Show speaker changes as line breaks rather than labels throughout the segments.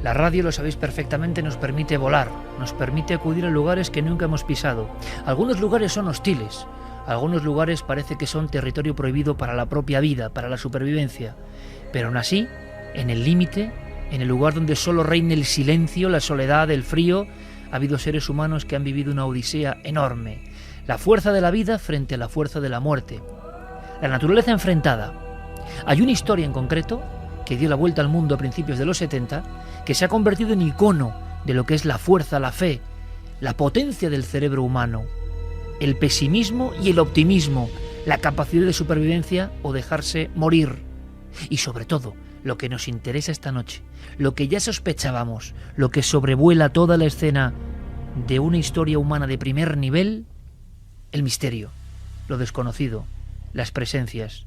La radio, lo sabéis perfectamente, nos permite volar, nos permite acudir a lugares que nunca hemos pisado. Algunos lugares son hostiles, algunos lugares parece que son territorio prohibido para la propia vida, para la supervivencia. Pero aún así, en el límite, en el lugar donde solo reina el silencio, la soledad, el frío, ha habido seres humanos que han vivido una odisea enorme. La fuerza de la vida frente a la fuerza de la muerte. La naturaleza enfrentada. Hay una historia en concreto que dio la vuelta al mundo a principios de los 70, que se ha convertido en icono de lo que es la fuerza, la fe, la potencia del cerebro humano, el pesimismo y el optimismo, la capacidad de supervivencia o dejarse morir. Y sobre todo, lo que nos interesa esta noche, lo que ya sospechábamos, lo que sobrevuela toda la escena de una historia humana de primer nivel, el misterio, lo desconocido, las presencias,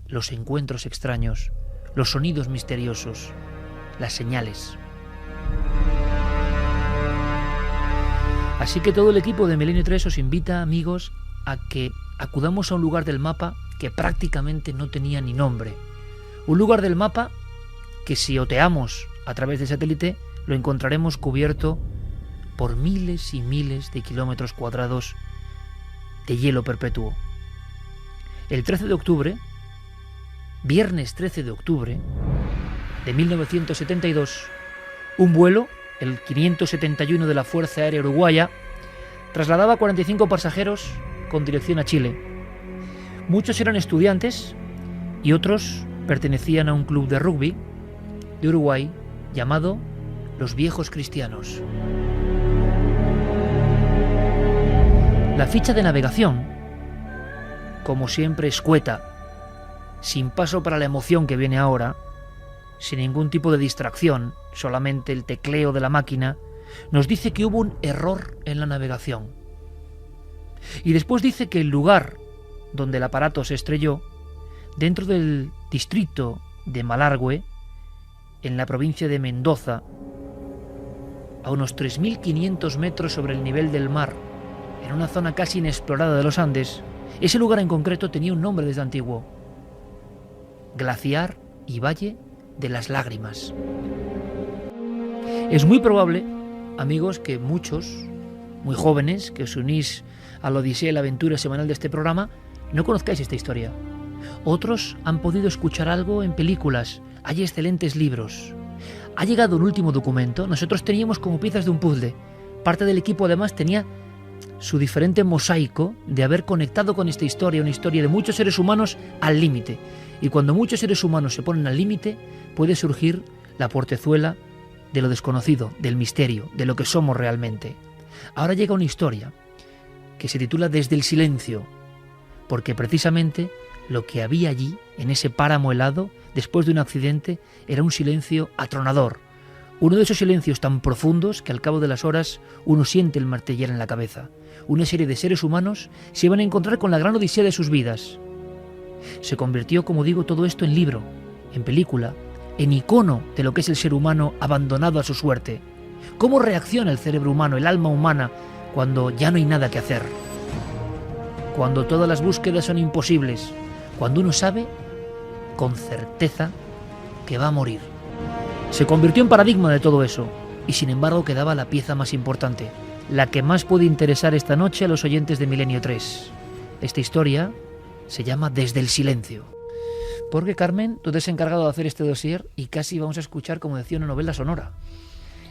los encuentros extraños, los sonidos misteriosos, las señales. Así que todo el equipo de Milenio 3 os invita, amigos, a que acudamos a un lugar del mapa que prácticamente no tenía ni nombre. Un lugar del mapa que, si oteamos a través de satélite, lo encontraremos cubierto por miles y miles de kilómetros cuadrados de hielo perpetuo. El 13 de octubre, viernes 13 de octubre de 1972, un vuelo, el 571 de la Fuerza Aérea Uruguaya, trasladaba a 45 pasajeros con dirección a Chile. Muchos eran estudiantes y otros pertenecían a un club de rugby de Uruguay llamado Los Viejos Cristianos. La ficha de navegación, como siempre, escueta, sin paso para la emoción que viene ahora, sin ningún tipo de distracción, solamente el tecleo de la máquina, nos dice que hubo un error en la navegación. Y después dice que el lugar donde el aparato se estrelló, dentro del distrito de Malargüe, en la provincia de Mendoza, a unos 3.500 metros sobre el nivel del mar, en una zona casi inexplorada de los Andes, ese lugar en concreto tenía un nombre desde antiguo: Glaciar y Valle de las Lágrimas. Es muy probable, amigos, que muchos, muy jóvenes, que os unís a la odisea y la aventura semanal de este programa, no conozcáis esta historia. Otros han podido escuchar algo en películas, hay excelentes libros. Ha llegado un último documento, nosotros teníamos como piezas de un puzzle. Parte del equipo además tenía su diferente mosaico de haber conectado con esta historia, una historia de muchos seres humanos al límite. Y cuando muchos seres humanos se ponen al límite, puede surgir la portezuela de lo desconocido, del misterio, de lo que somos realmente. Ahora llega una historia que se titula Desde el silencio, porque precisamente lo que había allí, en ese páramo helado, después de un accidente, era un silencio atronador. Uno de esos silencios tan profundos que al cabo de las horas uno siente el martillar en la cabeza. Una serie de seres humanos se iban a encontrar con la gran odisea de sus vidas. Se convirtió, como digo, todo esto en libro, en película, en icono de lo que es el ser humano abandonado a su suerte. ¿Cómo reacciona el cerebro humano, el alma humana, cuando ya no hay nada que hacer? Cuando todas las búsquedas son imposibles, cuando uno sabe con certeza que va a morir. Se convirtió en paradigma de todo eso, y sin embargo quedaba la pieza más importante, la que más puede interesar esta noche a los oyentes de Milenio 3. Esta historia se llama Desde el silencio. Porque, Carmen, tú te has encargado de hacer este dossier y casi vamos a escuchar, como decía, una novela sonora.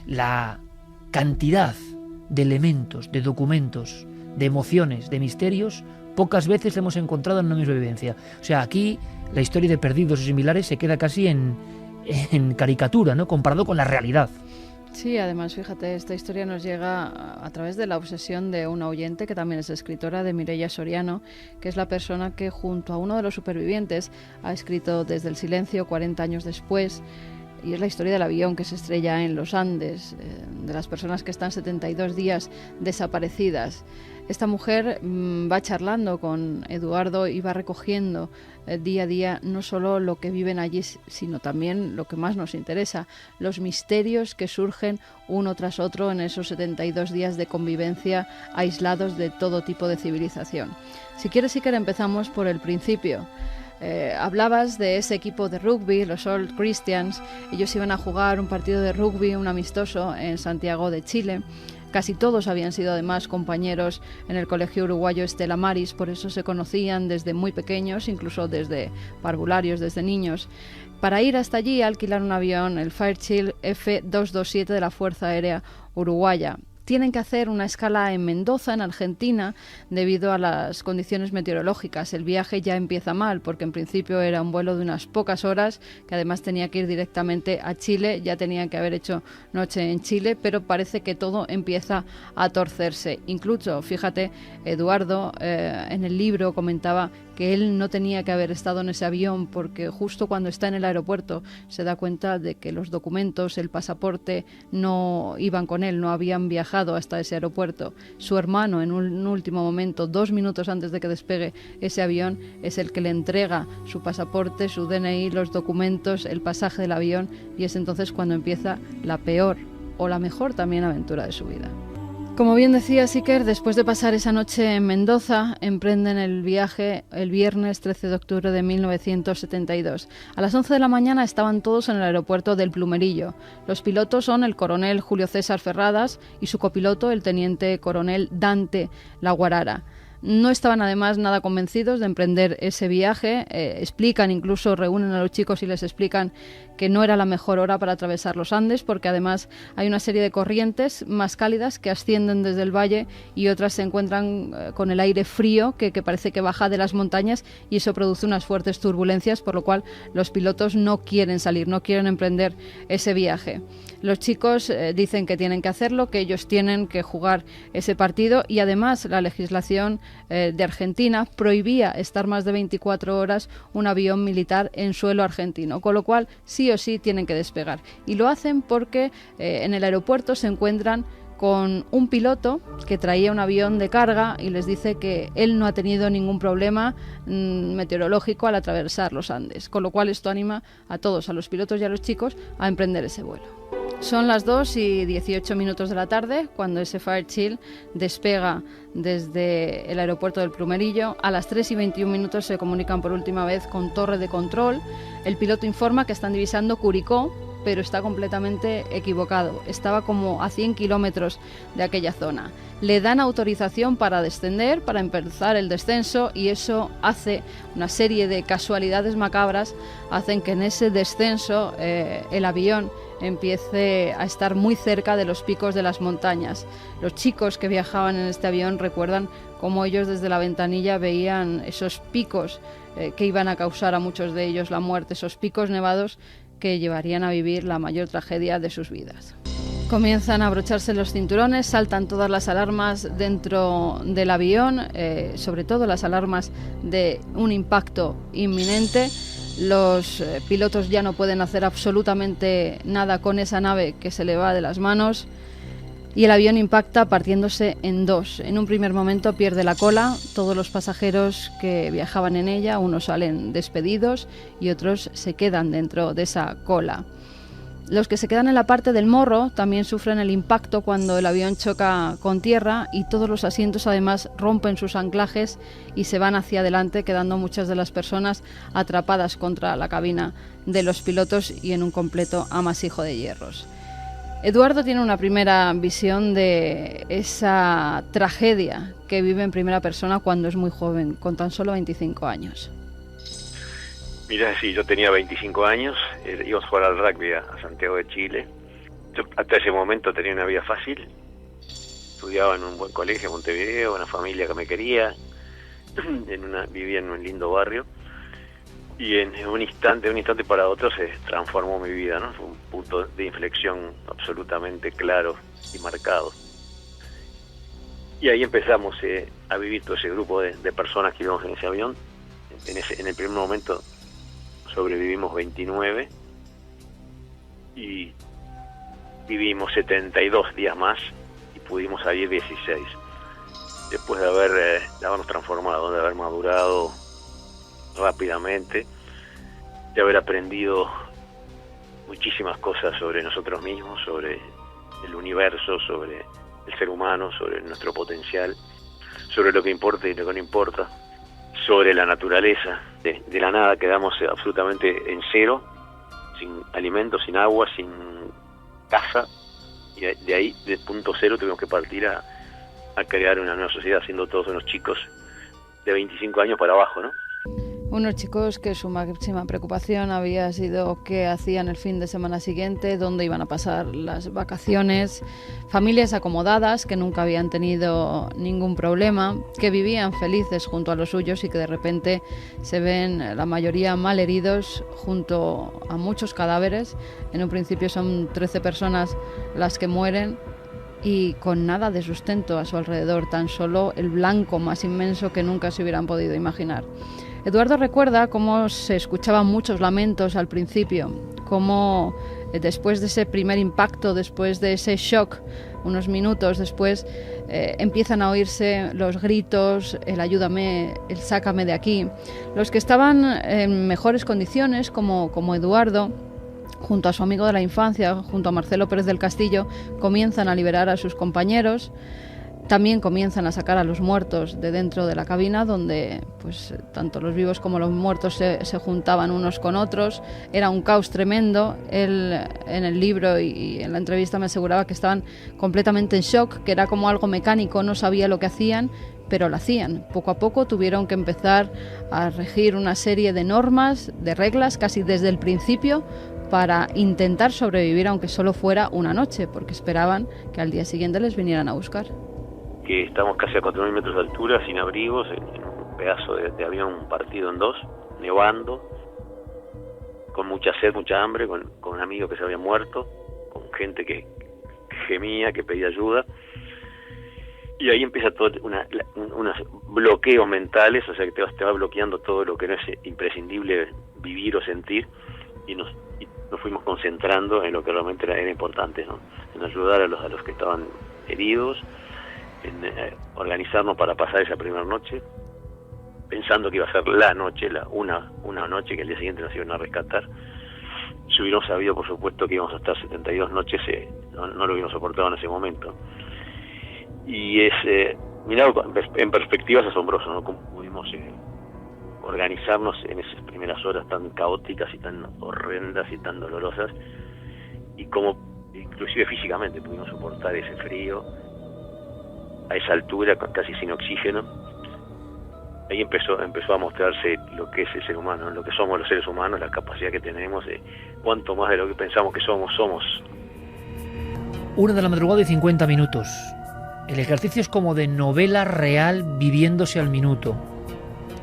La cantidad de elementos, de documentos, de emociones, de misterios, pocas veces hemos encontrado en una misma vivencia. O sea, aquí la historia de Perdidos o similares se queda casi en caricatura, ¿no?, comparado con la realidad.
Sí, además, fíjate, esta historia nos llega a través de la obsesión de una oyente que también es escritora, de Mireia Soriano, que es la persona que junto a uno de los supervivientes ha escrito Desde el silencio 40 años después, y es la historia del avión que se estrella en los Andes, de las personas que están 72 días desaparecidas. Esta mujer va charlando con Eduardo y va recogiendo día a día no solo lo que viven allí, sino también lo que más nos interesa, los misterios que surgen uno tras otro en esos 72 días de convivencia aislados de todo tipo de civilización. Si quieres, Iker, empezamos por el principio. Hablabas de ese equipo de rugby, los Old Christians. Ellos iban a jugar un partido de rugby, un amistoso, en Santiago de Chile. Casi todos habían sido además compañeros en el colegio uruguayo Estela Maris, por eso se conocían desde muy pequeños, incluso desde parvularios, desde niños. Para ir hasta allí alquilaron un avión, el Fairchild F-227 de la Fuerza Aérea Uruguaya. Tienen que hacer una escala en Mendoza, en Argentina, debido a las condiciones meteorológicas. El viaje ya empieza mal, porque en principio era un vuelo de unas pocas horas, que además tenía que ir directamente a Chile. Ya tenían que haber hecho noche en Chile, pero parece que todo empieza a torcerse. Incluso, fíjate, Eduardo en el libro comentaba que él no tenía que haber estado en ese avión, porque justo cuando está en el aeropuerto se da cuenta de que los documentos, el pasaporte, no iban con él, no habían viajado hasta ese aeropuerto. Su hermano, en un último momento, 2 minutos antes de que despegue ese avión, es el que le entrega su pasaporte, su DNI, los documentos, el pasaje del avión, y es entonces cuando empieza la peor o la mejor también aventura de su vida. Como bien decía Iker, después de pasar esa noche en Mendoza, emprenden el viaje el viernes 13 de octubre de 1972. A las 11 de la mañana estaban todos en el aeropuerto del Plumerillo. Los pilotos son el coronel Julio César Ferradas y su copiloto, el teniente coronel Dante Laguarara. No estaban además nada convencidos de emprender ese viaje, incluso reúnen a los chicos y les explican que no era la mejor hora para atravesar los Andes, porque además hay una serie de corrientes más cálidas que ascienden desde el valle y otras se encuentran con el aire frío que parece que baja de las montañas, y eso produce unas fuertes turbulencias, por lo cual los pilotos no quieren salir, no quieren emprender ese viaje. Los chicos dicen que tienen que hacerlo, que ellos tienen que jugar ese partido, y además la legislación de Argentina prohibía estar más de 24 horas un avión militar en suelo argentino, con lo cual sí o sí tienen que despegar. Y lo hacen porque en el aeropuerto se encuentran con un piloto que traía un avión de carga y les dice que él no ha tenido ningún problema meteorológico al atravesar los Andes, con lo cual esto anima a todos, a los pilotos y a los chicos, a emprender ese vuelo. Son las 2:18 de la tarde cuando ese Fairchild despega desde el aeropuerto del Plumerillo. A las 3:21 se comunican por última vez con torre de control. El piloto informa que están divisando Curicó, pero está completamente equivocado. Estaba como a 100 kilómetros de aquella zona. Le dan autorización para descender, para empezar el descenso, y eso hace una serie de casualidades macabras, hacen que en ese descenso el avión empiece a estar muy cerca de los picos de las montañas. Los chicos que viajaban en este avión recuerdan cómo ellos desde la ventanilla veían esos picos que iban a causar a muchos de ellos la muerte, esos picos nevados que llevarían a vivir la mayor tragedia de sus vidas. Comienzan a abrocharse los cinturones, saltan todas las alarmas dentro del avión, sobre todo las alarmas de un impacto inminente. Los pilotos ya no pueden hacer absolutamente nada con esa nave que se le va de las manos, y el avión impacta partiéndose en dos. En un primer momento pierde la cola, todos los pasajeros que viajaban en ella, unos salen despedidos y otros se quedan dentro de esa cola. Los que se quedan en la parte del morro también sufren el impacto cuando el avión choca con tierra, y todos los asientos además rompen sus anclajes y se van hacia adelante, quedando muchas de las personas atrapadas contra la cabina de los pilotos y en un completo amasijo de hierros. Eduardo tiene una primera visión de esa tragedia que vive en primera persona cuando es muy joven, con tan solo 25 años.
Mira, sí, yo tenía 25 años, íbamos a jugar al rugby a Santiago de Chile. Yo hasta ese momento tenía una vida fácil, estudiaba en un buen colegio en Montevideo, una familia que me quería, vivía en un lindo barrio, y en un instante para otro se transformó mi vida, ¿no? Fue un punto de inflexión absolutamente claro y marcado. Y ahí empezamos a vivir todo ese grupo de personas que íbamos en ese avión. En el primer momento sobrevivimos 29 y vivimos 72 días más y pudimos salir 16. Después de habernos transformado, de haber madurado rápidamente, de haber aprendido muchísimas cosas sobre nosotros mismos, sobre el universo, sobre el ser humano, sobre nuestro potencial, sobre lo que importa y lo que no importa, sobre la naturaleza. De la nada quedamos absolutamente en cero, sin alimentos, sin agua, sin casa, y de ahí, de punto cero, tuvimos que partir a crear una nueva sociedad, siendo todos unos chicos de 25 años para abajo, ¿no?
Unos chicos que su máxima preocupación había sido qué hacían el fin de semana siguiente, dónde iban a pasar las vacaciones, familias acomodadas que nunca habían tenido ningún problema, que vivían felices junto a los suyos y que de repente se ven la mayoría malheridos junto a muchos cadáveres. En un principio son 13 personas las que mueren y con nada de sustento a su alrededor, tan solo el blanco más inmenso que nunca se hubieran podido imaginar. Eduardo recuerda cómo se escuchaban muchos lamentos al principio, cómo después de ese primer impacto, después de ese shock, unos minutos después, empiezan a oírse los gritos, el ayúdame, el sácame de aquí. Los que estaban en mejores condiciones, como Eduardo, junto a su amigo de la infancia, junto a Marcelo Pérez del Castillo, comienzan a liberar a sus compañeros. También comienzan a sacar a los muertos de dentro de la cabina, donde pues tanto los vivos como los muertos se juntaban unos con otros. Era un caos tremendo. Él, en el libro y en la entrevista, me aseguraba que estaban completamente en shock, que era como algo mecánico, no sabía lo que hacían, pero lo hacían. Poco a poco tuvieron que empezar a regir una serie de normas, de reglas, casi desde el principio, para intentar sobrevivir, aunque solo fuera una noche, porque esperaban que al día siguiente les vinieran a buscar.
Que estamos casi a 4.000 metros de altura, sin abrigos, en un pedazo de avión partido en dos, nevando, con mucha sed, mucha hambre, con un amigo que se había muerto, con gente que gemía, que pedía ayuda, y ahí empieza todo unos bloqueos mentales, o sea que te va bloqueando todo lo que no es imprescindible vivir o sentir, y nos fuimos concentrando en lo que realmente era importante, ¿no? En ayudar a los que estaban heridos, en organizarnos para pasar esa primera noche, pensando que iba a ser la noche, una noche que al día siguiente nos iban a rescatar. Si hubiéramos sabido, por supuesto, que íbamos a estar 72 noches, no lo hubiéramos soportado en ese momento. Y mirado en perspectiva, es asombroso, ¿no? Cómo pudimos organizarnos en esas primeras horas tan caóticas y tan horrendas y tan dolorosas, y cómo inclusive físicamente pudimos soportar ese frío a esa altura, casi sin oxígeno. Ahí empezó a mostrarse lo que es el ser humano, lo que somos los seres humanos, la capacidad que tenemos de cuánto más de lo que pensamos que somos.
1 de la madrugada y 50 minutos. El ejercicio es como de novela real viviéndose al minuto.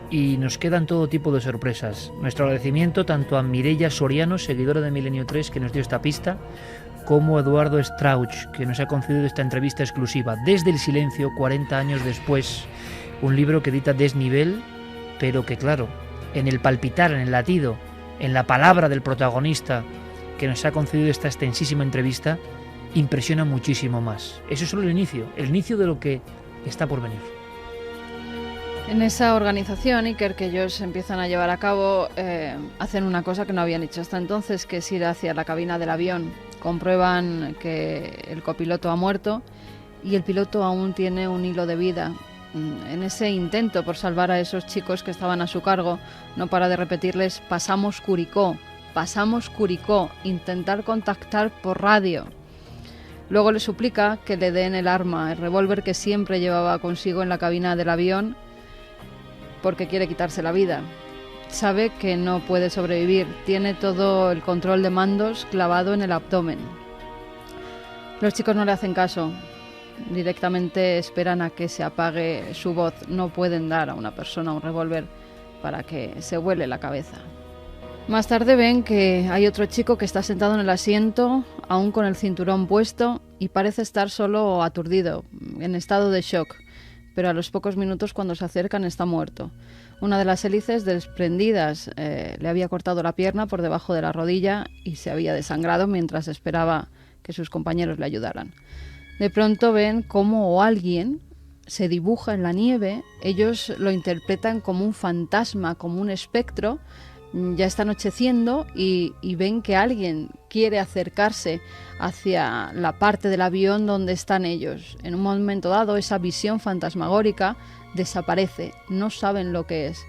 Y nos quedan todo tipo de sorpresas. Nuestro agradecimiento tanto a Mireia Soriano, seguidora de Milenio 3, que nos dio esta pista, como Eduardo Strauch, que nos ha concedido esta entrevista exclusiva. Desde el silencio, 40 años después, un libro que edita Desnivel, pero que claro, en el palpitar, en el latido, en la palabra del protagonista que nos ha concedido esta extensísima entrevista, impresiona muchísimo más. Eso es solo el inicio de lo que está por venir.
En esa organización, Iker, que ellos empiezan a llevar a cabo, hacen una cosa que no habían hecho hasta entonces, que es ir hacia la cabina del avión. Comprueban que el copiloto ha muerto y el piloto aún tiene un hilo de vida. En ese intento por salvar a esos chicos que estaban a su cargo, no para de repetirles: pasamos Curicó, intentar contactar por radio. Luego le suplica que le den el arma, el revólver que siempre llevaba consigo en la cabina del avión, porque quiere quitarse la vida. Sabe que no puede sobrevivir, tiene todo el control de mandos clavado en el abdomen. Los chicos no le hacen caso, directamente esperan a que se apague su voz. No pueden dar a una persona un revólver para que se vuele la cabeza. Más tarde ven que hay otro chico que está sentado en el asiento, aún con el cinturón puesto, y parece estar solo aturdido, en estado de shock. Pero a los pocos minutos, cuando se acercan, está muerto. Una de las hélices desprendidas le había cortado la pierna por debajo de la rodilla y se había desangrado mientras esperaba que sus compañeros le ayudaran. De pronto ven cómo alguien se dibuja en la nieve. Ellos lo interpretan como un fantasma, como un espectro. Ya está anocheciendo y ven que alguien quiere acercarse hacia la parte del avión donde están ellos. En un momento dado, esa visión fantasmagórica desaparece, no saben lo que es.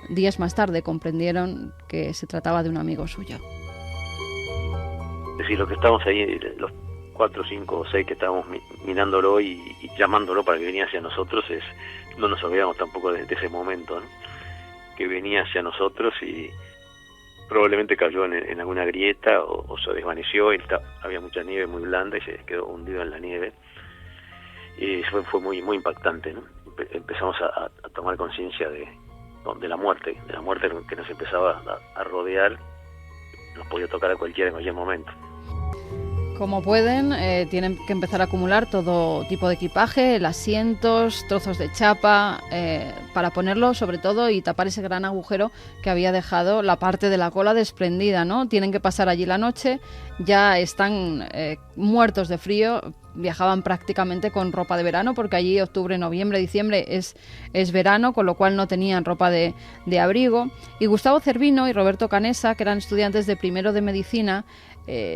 días más tarde comprendieron que se trataba de un amigo suyo.
Es decir, lo que estábamos ahí, los 4, 5 o 6 que estábamos mirándolo y llamándolo para que viniera hacia nosotros, no nos olvidamos tampoco de ese momento, ¿no? Que venía hacia nosotros y probablemente cayó en alguna grieta o se desvaneció, y había mucha nieve muy blanda y se quedó hundido en la nieve. Y fue muy muy impactante, ¿no? Empezamos a tomar conciencia de la muerte que nos empezaba a rodear, nos podía tocar a cualquier momento.
Como pueden, tienen que empezar a acumular todo tipo de equipaje, asientos, trozos de chapa, para ponerlo sobre todo y tapar ese gran agujero que había dejado la parte de la cola desprendida, ¿no? Tienen que pasar allí la noche, ya están muertos de frío, viajaban prácticamente con ropa de verano, porque allí octubre, noviembre, diciembre es verano, con lo cual no tenían ropa de abrigo. Y Gustavo Cervino y Roberto Canessa, que eran estudiantes de primero de medicina,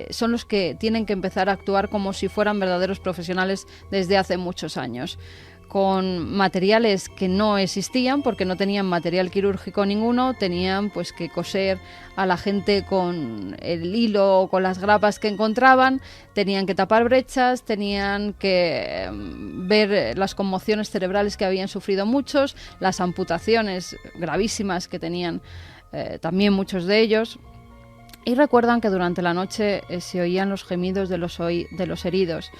son los que tienen que empezar a actuar como si fueran verdaderos profesionales desde hace muchos años, con materiales que no existían porque no tenían material quirúrgico ninguno, tenían pues que coser a la gente con el hilo o con las grapas que encontraban, tenían que tapar brechas, tenían que ver las conmociones cerebrales que habían sufrido muchos, las amputaciones gravísimas que tenían también muchos de ellos. Y recuerdan que durante la noche se oían los gemidos de los heridos,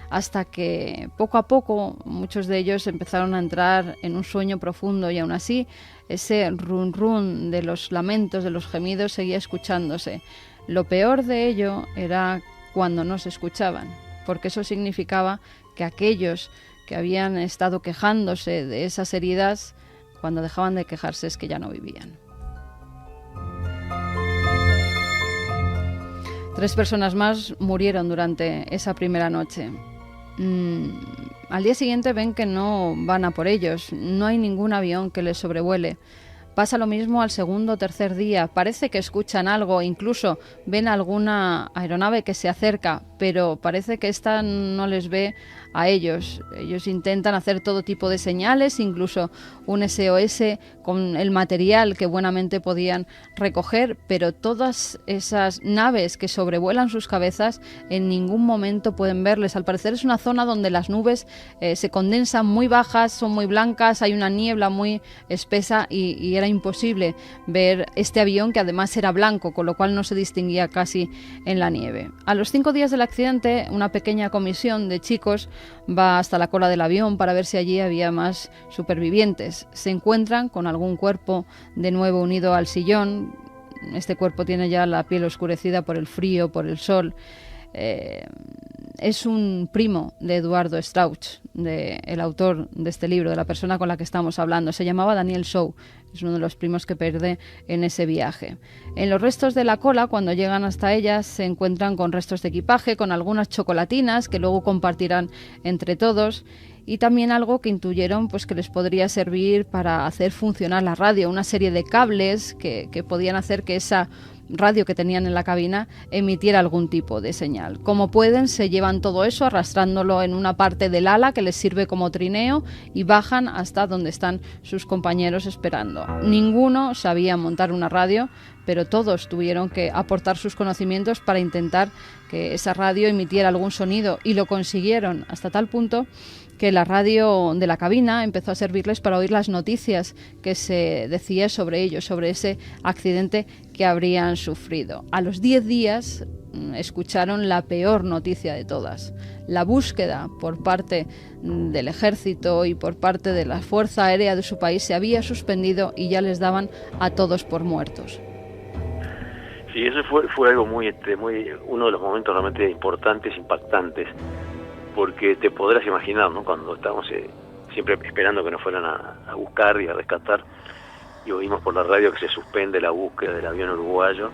hasta que poco a poco muchos de ellos empezaron a entrar en un sueño profundo, y aún así ese run run de los lamentos, de los gemidos seguía escuchándose. Lo peor de ello era cuando no se escuchaban, porque eso significaba que aquellos que habían estado quejándose de esas heridas, cuando dejaban de quejarse es que ya no vivían. 3 personas más murieron durante esa primera noche. Al día siguiente ven que no van a por ellos, no hay ningún avión que les sobrevuele. Pasa lo mismo al segundo o tercer día, parece que escuchan algo, incluso ven alguna aeronave que se acerca, pero parece que esta no les ve a ellos. Ellos intentan hacer todo tipo de señales, incluso un SOS con el material que buenamente podían recoger, pero todas esas naves que sobrevuelan sus cabezas en ningún momento pueden verles. Al parecer es una zona donde las nubes se condensan muy bajas, son muy blancas, hay una niebla muy espesa y era imposible ver este avión, que además era blanco, con lo cual no se distinguía casi en la nieve. A los 5 días del accidente, una pequeña comisión de chicos va hasta la cola del avión para ver si allí había más supervivientes. Se encuentran con algún cuerpo de nuevo unido al sillón. Este cuerpo tiene ya la piel oscurecida por el frío, por el sol. Es un primo de Eduardo Strauch, el autor de este libro, de la persona con la que estamos hablando. Se llamaba Daniel Shaw, es uno de los primos que pierde en ese viaje. En los restos de la cola, cuando llegan hasta ellas, se encuentran con restos de equipaje, con algunas chocolatinas que luego compartirán entre todos, y también algo que intuyeron pues que les podría servir para hacer funcionar la radio, una serie de cables que podían hacer que esa radio que tenían en la cabina emitiera algún tipo de señal. Como pueden, se llevan todo eso arrastrándolo en una parte del ala que les sirve como trineo y bajan hasta donde están sus compañeros esperando. Ninguno sabía montar una radio, pero todos tuvieron que aportar sus conocimientos para intentar que esa radio emitiera algún sonido, y lo consiguieron hasta tal punto que la radio de la cabina empezó a servirles para oír las noticias que se decía sobre ellos, sobre ese accidente que habrían sufrido. A los 10 días escucharon la peor noticia de todas. La búsqueda por parte del ejército y por parte de la Fuerza Aérea de su país se había suspendido y ya les daban a todos por muertos.
Sí, eso fue algo muy uno de los momentos realmente importantes, impactantes, porque te podrás imaginar, ¿no? Cuando estábamos siempre esperando que nos fueran a buscar y a rescatar, y oímos por la radio que se suspende la búsqueda del avión uruguayo.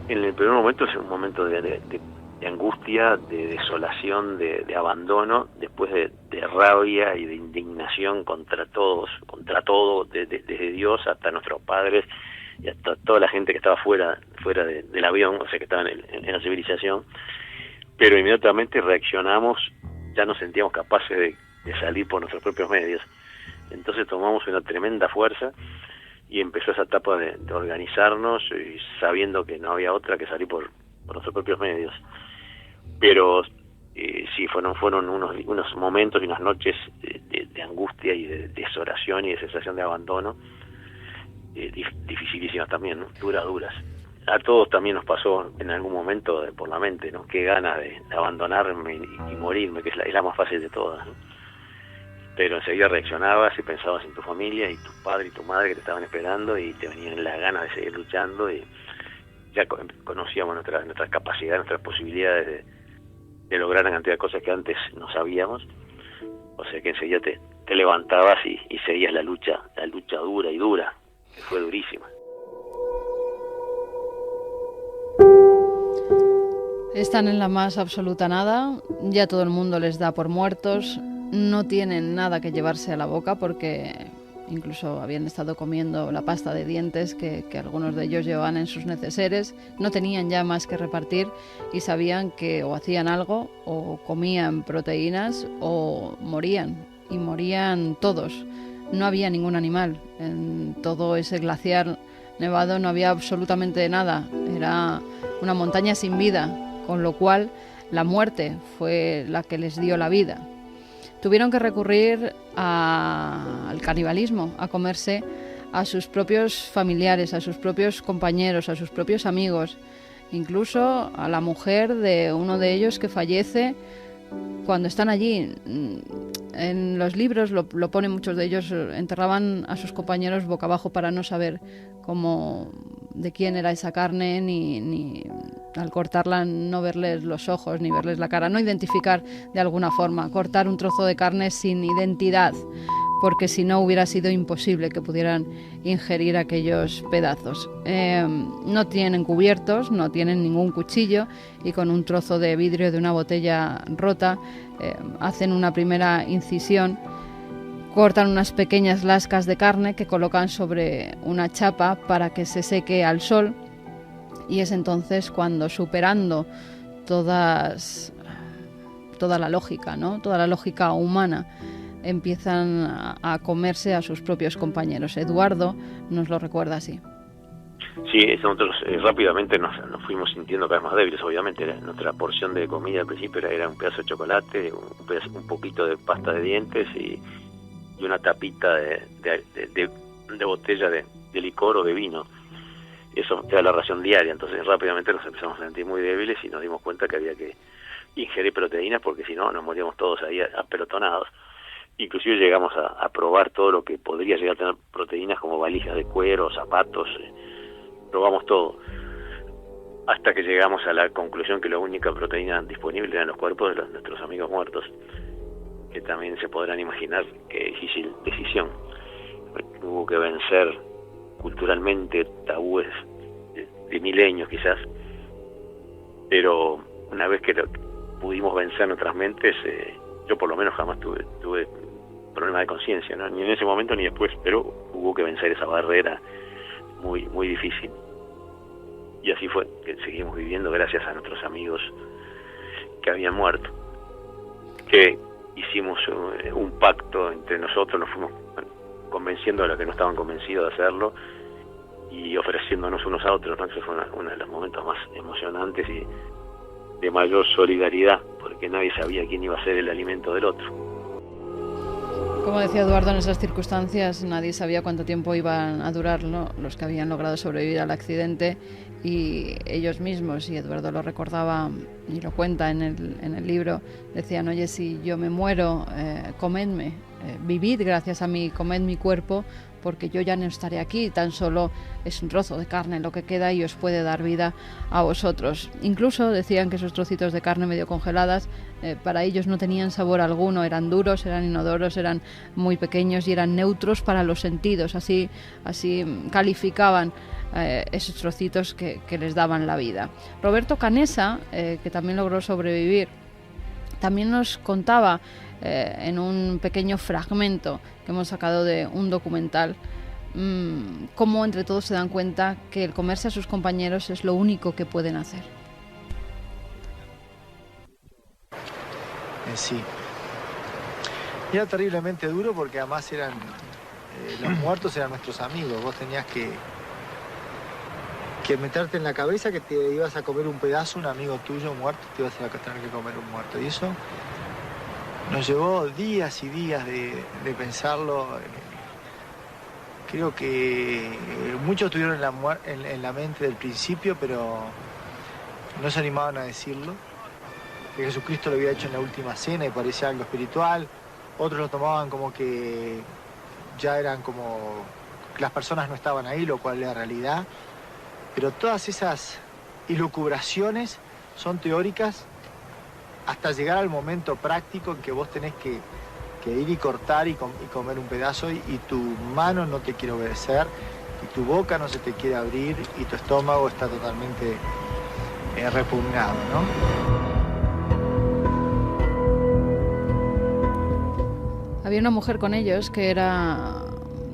En el primer momento es un momento de angustia, de desolación, de abandono, después de rabia y de indignación contra todos, contra todo, desde Dios hasta nuestros padres y hasta toda la gente que estaba fuera del avión, o sea, que estaba en la civilización. Pero inmediatamente reaccionamos, ya nos sentíamos capaces de salir por nuestros propios medios. Entonces tomamos una tremenda fuerza, y empezó esa etapa de organizarnos, y sabiendo que no había otra que salir por nuestros propios medios. Pero sí, fueron unos momentos y unas noches de angustia y de desolación y de sensación de abandono, dificilísimas también, ¿no? Duras. A todos también nos pasó en algún momento por la mente, ¿no? Qué ganas de abandonarme y morirme, que es la más fácil de todas, ¿no? Pero enseguida reaccionabas y pensabas en tu familia y tu padre y tu madre que te estaban esperando, y te venían las ganas de seguir luchando, y ya conocíamos nuestras capacidades, nuestras posibilidades de lograr una cantidad de cosas que antes no sabíamos. O sea que enseguida te levantabas y seguías la lucha dura, que fue durísima.
Están en la más absoluta nada, ya todo el mundo les da por muertos, no tienen nada que llevarse a la boca porque incluso habían estado comiendo la pasta de dientes que algunos de ellos llevaban en sus neceseres, no tenían ya más que repartir y sabían que o hacían algo o comían proteínas o morían, y morían todos. No había ningún animal, en todo ese glaciar nevado no había absolutamente nada, era una montaña sin vida, con lo cual la muerte fue la que les dio la vida. Tuvieron que recurrir al canibalismo, a comerse a sus propios familiares, a sus propios compañeros, a sus propios amigos, incluso a la mujer de uno de ellos que fallece cuando están allí. En los libros lo ponen muchos de ellos, enterraban a sus compañeros boca abajo para no saber de quién era esa carne, ni al cortarla no verles los ojos ni verles la cara, no identificar de alguna forma, cortar un trozo de carne sin identidad, porque si no hubiera sido imposible que pudieran ingerir aquellos pedazos. No tienen cubiertos, no tienen ningún cuchillo, y con un trozo de vidrio de una botella rota hacen una primera incisión, cortan unas pequeñas lascas de carne que colocan sobre una chapa para que se seque al sol, y es entonces cuando, superando toda la lógica, ¿no? Toda la lógica humana, empiezan a comerse a sus propios compañeros. Eduardo nos lo recuerda así.
Sí, nosotros rápidamente nos fuimos sintiendo cada vez más débiles, obviamente. Nuestra porción de comida al principio era un pedazo de chocolate, un poquito de pasta de dientes y una tapita de botella de licor o de vino. Eso era la ración diaria. Entonces rápidamente nos empezamos a sentir muy débiles y nos dimos cuenta que había que ingerir proteínas, porque si no nos moríamos todos ahí apelotonados. Inclusive llegamos a probar todo lo que podría llegar a tener proteínas, como valijas de cuero, zapatos, probamos todo, hasta que llegamos a la conclusión que la única proteína disponible eran los cuerpos de nuestros amigos muertos, que también se podrán imaginar qué difícil decisión. Hubo que vencer culturalmente tabúes de milenios quizás, pero una vez que pudimos vencer nuestras mentes, yo por lo menos jamás tuve problema de conciencia, ¿no? Ni en ese momento ni después, pero hubo que vencer esa barrera muy muy difícil. Y así fue que seguimos viviendo gracias a nuestros amigos que habían muerto, que hicimos un pacto entre nosotros, nos fuimos convenciendo a los que no estaban convencidos de hacerlo y ofreciéndonos unos a otros, ¿no? Eso fue uno de los momentos más emocionantes y de mayor solidaridad, porque nadie sabía quién iba a ser el alimento del otro.
Como decía Eduardo, en esas circunstancias nadie sabía cuánto tiempo iban a durar, ¿no? Los que habían logrado sobrevivir al accidente y ellos mismos, y Eduardo lo recordaba y lo cuenta en el libro, decían: oye, si yo me muero, comedme, vivid gracias a mí, comed mi cuerpo, porque yo ya no estaré aquí, tan solo es un trozo de carne lo que queda y os puede dar vida a vosotros. Incluso decían que esos trocitos de carne medio congeladas para ellos no tenían sabor alguno, eran duros, eran inodoros, eran muy pequeños y eran neutros para los sentidos, así calificaban esos trocitos que les daban la vida. Roberto Canessa, que también logró sobrevivir, también nos contaba en un pequeño fragmento que hemos sacado de un documental cómo entre todos se dan cuenta que el comerse a sus compañeros es lo único que pueden hacer.
Sí. Era terriblemente duro porque además eran los muertos eran nuestros amigos. Vos tenías que meterte en la cabeza que te ibas a comer un pedazo, un amigo tuyo muerto, te ibas a tener que comer un muerto. Y eso nos llevó días y días de pensarlo. Creo que muchos tuvieron en la mente del principio, pero no se animaban a decirlo. Que Jesucristo lo había hecho en la última cena y parecía algo espiritual. Otros lo tomaban como que ya eran como que las personas no estaban ahí, lo cual era realidad. Pero todas esas elucubraciones son teóricas hasta llegar al momento práctico en que vos tenés que ir y cortar y comer un pedazo y tu mano no te quiere obedecer y tu boca no se te quiere abrir y tu estómago está totalmente repugnado, ¿no?
Había una mujer con ellos que era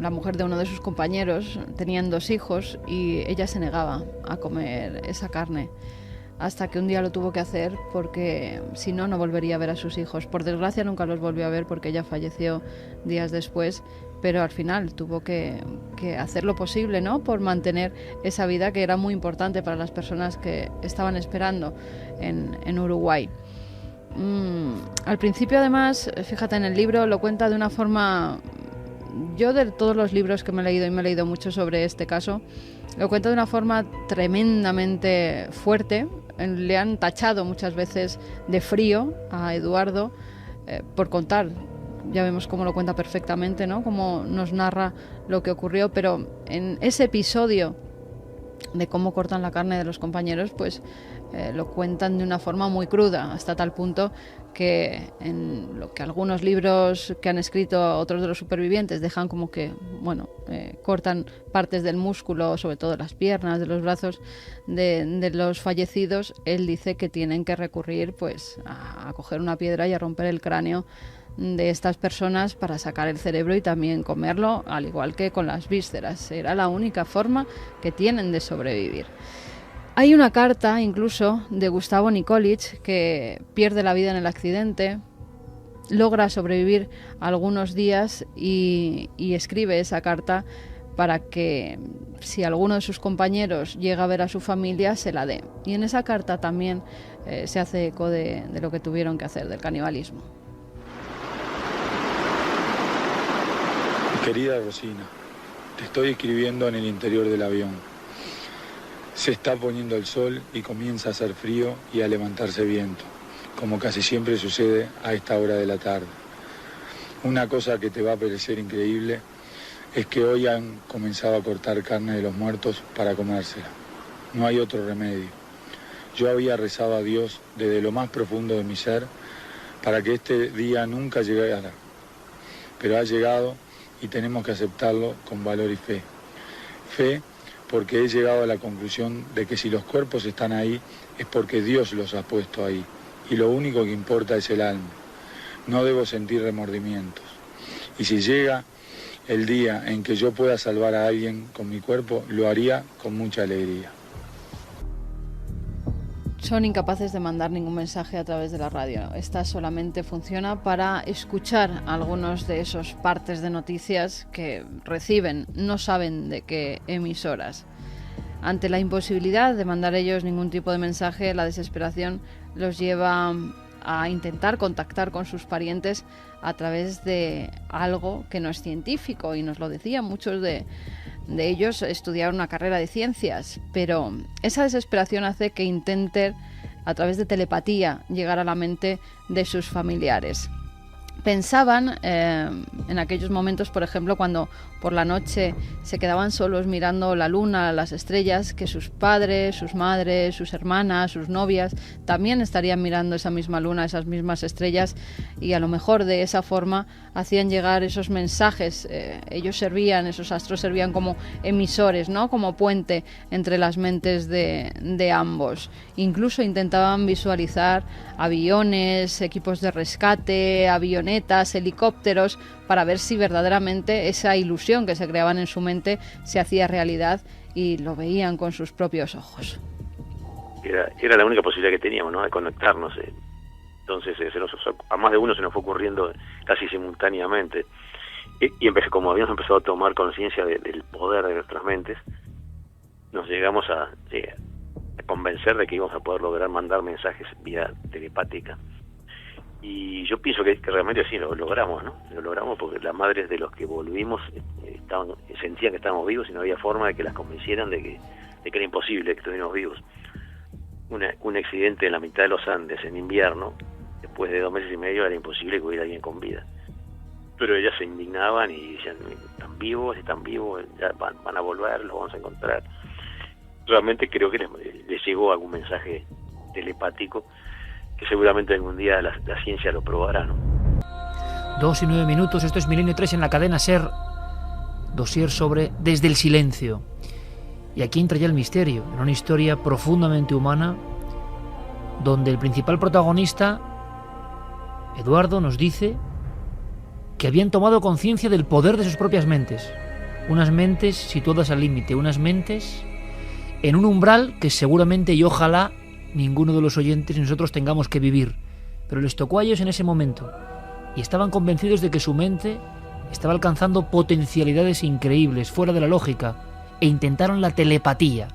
la mujer de uno de sus compañeros, tenían 2 hijos y ella se negaba a comer esa carne hasta que un día lo tuvo que hacer porque si no, no volvería a ver a sus hijos. Por desgracia nunca los volvió a ver porque ella falleció días después, pero al final tuvo que hacer lo posible, ¿no?, por mantener esa vida que era muy importante para las personas que estaban esperando en Uruguay. Al principio, además, fíjate, en el libro lo cuenta de una forma... Yo, de todos los libros que me he leído, y me he leído mucho sobre este caso, lo cuenta de una forma tremendamente fuerte. Le han tachado muchas veces de frío a Eduardo por contar. Ya vemos cómo lo cuenta perfectamente, ¿no?, cómo nos narra lo que ocurrió, pero en ese episodio de cómo cortan la carne de los compañeros, pues lo cuentan de una forma muy cruda, hasta tal punto que en lo que algunos libros que han escrito otros de los supervivientes dejan como que, bueno, cortan partes del músculo, sobre todo las piernas, de los brazos de los fallecidos. Él dice que tienen que recurrir pues a coger una piedra y a romper el cráneo de estas personas para sacar el cerebro y también comerlo, al igual que con las vísceras. Era la única forma que tienen de sobrevivir. Hay una carta incluso de Gustavo Nikolic, que pierde la vida en el accidente, logra sobrevivir algunos días y escribe esa carta para que si alguno de sus compañeros llega a ver a su familia se la dé. Y en esa carta también se hace eco de lo que tuvieron que hacer, del canibalismo.
Querida Rosina, te estoy escribiendo en el interior del avión. Se está poniendo el sol y comienza a hacer frío y a levantarse viento, como casi siempre sucede a esta hora de la tarde. Una cosa que te va a parecer increíble es que hoy han comenzado a cortar carne de los muertos para comérsela. No hay otro remedio. Yo había rezado a Dios desde lo más profundo de mi ser para que este día nunca llegara, pero ha llegado y tenemos que aceptarlo con valor y fe. Fe porque he llegado a la conclusión de que si los cuerpos están ahí es porque Dios los ha puesto ahí y lo único que importa es el alma. No debo sentir remordimientos. Y si llega el día en que yo pueda salvar a alguien con mi cuerpo, lo haría con mucha alegría.
Son incapaces de mandar ningún mensaje a través de la radio. Esta solamente funciona para escuchar algunos de esos partes de noticias que reciben. No saben de qué emisoras. Ante la imposibilidad de mandar ellos ningún tipo de mensaje, la desesperación los lleva a intentar contactar con sus parientes a través de algo que no es científico, y nos lo decían muchos de ellos estudiaron una carrera de ciencias, pero esa desesperación hace que intenten a través de telepatía llegar a la mente de sus familiares. Pensaban en aquellos momentos, por ejemplo, cuando por la noche se quedaban solos mirando la luna, las estrellas, que sus padres, sus madres, sus hermanas, sus novias también estarían mirando esa misma luna, esas mismas estrellas, y a lo mejor de esa forma hacían llegar esos mensajes. Esos astros servían como emisores, ¿no?, como puente entre las mentes de ambos. Incluso intentaban visualizar aviones, equipos de rescate, avionetas, helicópteros, para ver si verdaderamente esa ilusión que se creaban en su mente se hacía realidad y lo veían con sus propios ojos.
Era la única posibilidad que teníamos, ¿no?, de conectarnos. Entonces a más de uno se nos fue ocurriendo casi simultáneamente. Y como habíamos empezado a tomar conciencia del poder de nuestras mentes, nos llegamos a convencer de que íbamos a poder lograr mandar mensajes vía telepática. Y yo pienso que realmente sí, lo logramos, ¿no? Lo logramos porque las madres de los que volvimos sentían que estábamos vivos y no había forma de que las convencieran de que era imposible que estuviéramos vivos. Un accidente en la mitad de los Andes en invierno, después de 2 meses y medio, era imposible que hubiera alguien con vida. Pero ellas se indignaban y decían, están vivos, ya van a volver, los vamos a encontrar. Realmente creo que les llegó algún mensaje telepático que seguramente algún día la ciencia lo probará, ¿no?
2 y 9 minutos, esto es Milenio 3 en la cadena SER, dossier sobre Desde el Silencio. Y aquí entra ya el misterio, en una historia profundamente humana, donde el principal protagonista, Eduardo, nos dice que habían tomado conciencia del poder de sus propias mentes. Unas mentes situadas al límite, unas mentes en un umbral que seguramente y ojalá ninguno de los oyentes y nosotros tengamos que vivir. Pero les tocó a ellos en ese momento y estaban convencidos de que su mente estaba alcanzando potencialidades increíbles, fuera de la lógica, e intentaron la telepatía.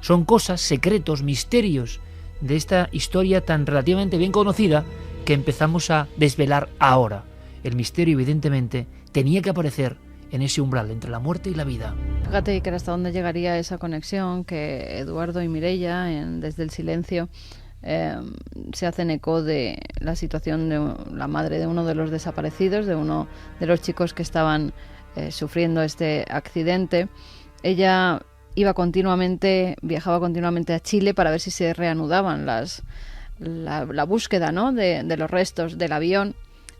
Son cosas, secretos, misterios de esta historia tan relativamente bien conocida que empezamos a desvelar ahora. El misterio, evidentemente, tenía que aparecer en ese umbral entre la muerte y la vida.
Fíjate que hasta dónde llegaría esa conexión, que Eduardo y Mireia, Desde el Silencio, se hacen eco de la situación de la madre de uno de los desaparecidos, de uno de los chicos que estaban sufriendo este accidente. Ella viajaba continuamente a Chile para ver si se reanudaban la búsqueda, ¿no?, de los restos del avión,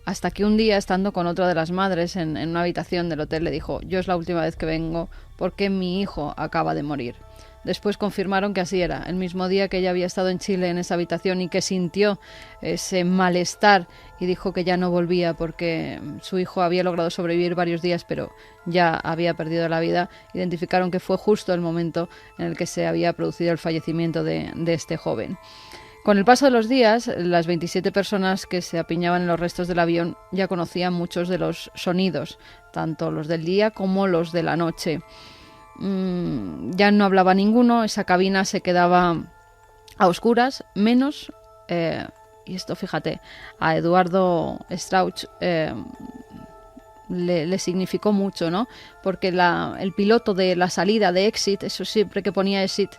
hasta que un día, estando con otra de las madres en una habitación del hotel, le dijo: yo es la última vez que vengo porque mi hijo acaba de morir. Después confirmaron que así era. El mismo día que ella había estado en Chile en esa habitación y que sintió ese malestar y dijo que ya no volvía porque su hijo había logrado sobrevivir varios días pero ya había perdido la vida, identificaron que fue justo el momento en el que se había producido el fallecimiento de este joven. Con el paso de los días, las 27 personas que se apiñaban en los restos del avión ya conocían muchos de los sonidos, tanto los del día como los de la noche. Ya no hablaba ninguno, esa cabina se quedaba a oscuras, menos, y esto fíjate, a Eduardo Strauch le significó mucho, ¿no? Porque el piloto de la salida de Exit, eso siempre que ponía Exit,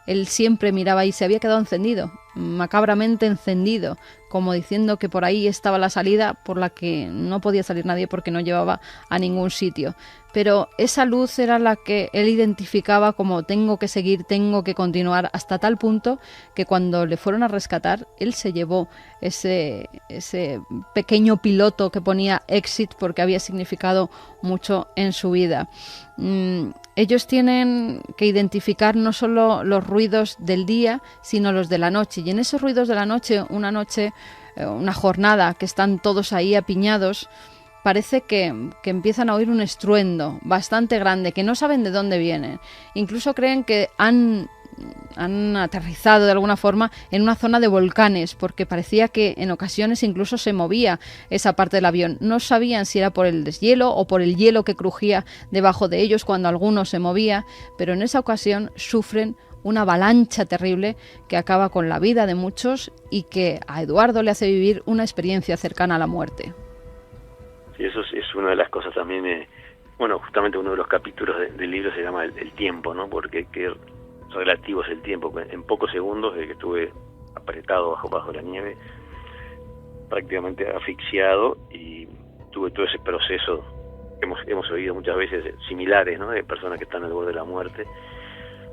él siempre miraba y se había quedado encendido, macabramente encendido, como diciendo que por ahí estaba la salida por la que no podía salir nadie porque no llevaba a ningún sitio. Pero esa luz era la que él identificaba como tengo que seguir, tengo que continuar, hasta tal punto que cuando le fueron a rescatar, él se llevó ese pequeño piloto que ponía Exit porque había significado mucho en su vida. Ellos tienen que identificar no solo los ruidos del día, sino los de la noche. Y en esos ruidos de la noche, una jornada que están todos ahí apiñados, parece que empiezan a oír un estruendo bastante grande, que no saben de dónde viene. Incluso creen que han aterrizado de alguna forma en una zona de volcanes, porque parecía que en ocasiones incluso se movía esa parte del avión. No sabían si era por el deshielo o por el hielo que crujía debajo de ellos cuando alguno se movía, pero en esa ocasión sufren una avalancha terrible que acaba con la vida de muchos y que a Eduardo le hace vivir una experiencia cercana a la muerte.
Sí, eso es una de las cosas también, justamente uno de los capítulos del libro se llama el tiempo, ¿no? Porque qué relativo es el tiempo. En pocos segundos, de que estuve apretado bajo la nieve, prácticamente asfixiado, y tuve todo ese proceso que hemos oído muchas veces similares, ¿no? De personas que están al borde de la muerte.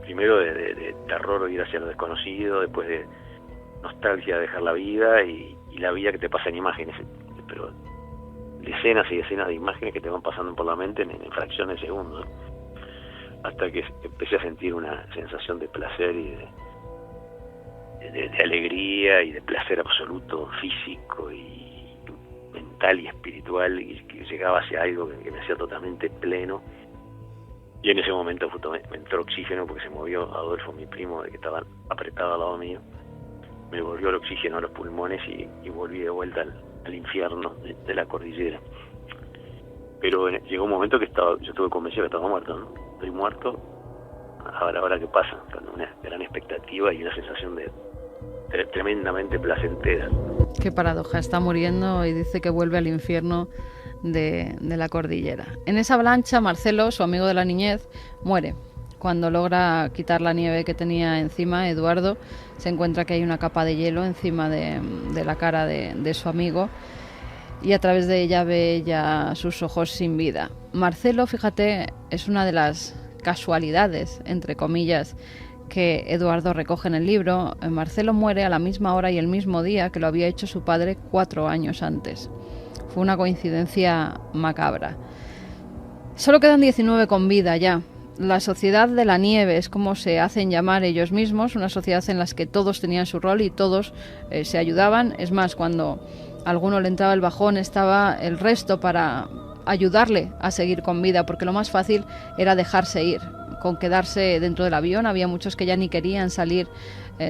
Primero de terror de ir hacia lo desconocido, después de nostalgia de dejar la vida y la vida que te pasa en imágenes, pero decenas y decenas de imágenes que te van pasando por la mente en fracciones de segundos, hasta que empecé a sentir una sensación de placer y de alegría y de placer absoluto, físico y mental y espiritual, y que llegaba hacia algo que me hacía totalmente pleno. Y en ese momento me entró oxígeno porque se movió Adolfo, mi primo, que estaba apretado al lado mío. Me volvió el oxígeno a los pulmones y volví de vuelta al infierno de la cordillera. Pero llegó un momento que yo estuve convencido que estaba muerto, ¿no? Estoy muerto, ahora qué pasa, con una gran expectativa y una sensación de tremendamente placentera.
Qué paradoja, está muriendo y dice que vuelve al infierno de la cordillera. En esa avalancha, Marcelo, su amigo de la niñez, muere. Cuando logra quitar la nieve que tenía encima, Eduardo se encuentra que hay una capa de hielo encima de la cara de su amigo, y a través de ella ve ya sus ojos sin vida. Marcelo, fíjate, es una de las casualidades, entre comillas, que Eduardo recoge en el libro. Marcelo muere a la misma hora y el mismo día que lo había hecho su padre 4 años antes. Fue una coincidencia macabra. Solo quedan 19 con vida ya. La sociedad de la nieve es como se hacen llamar ellos mismos, una sociedad en la que todos tenían su rol y todos se ayudaban. Es más, cuando a alguno le entraba el bajón, estaba el resto para ayudarle a seguir con vida, porque lo más fácil era dejarse ir. Con quedarse dentro del avión, había muchos que ya ni querían salir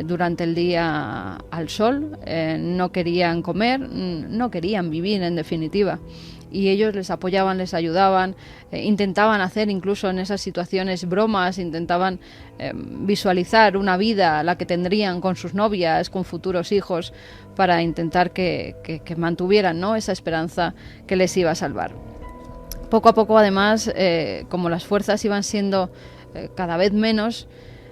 durante el día al sol, no querían comer, no querían vivir en definitiva. Y ellos les apoyaban, les ayudaban, intentaban hacer incluso en esas situaciones bromas, intentaban visualizar una vida, la que tendrían con sus novias, con futuros hijos, para intentar que mantuvieran, ¿no?, esa esperanza que les iba a salvar. Poco a poco, además, como las fuerzas iban siendo cada vez menos,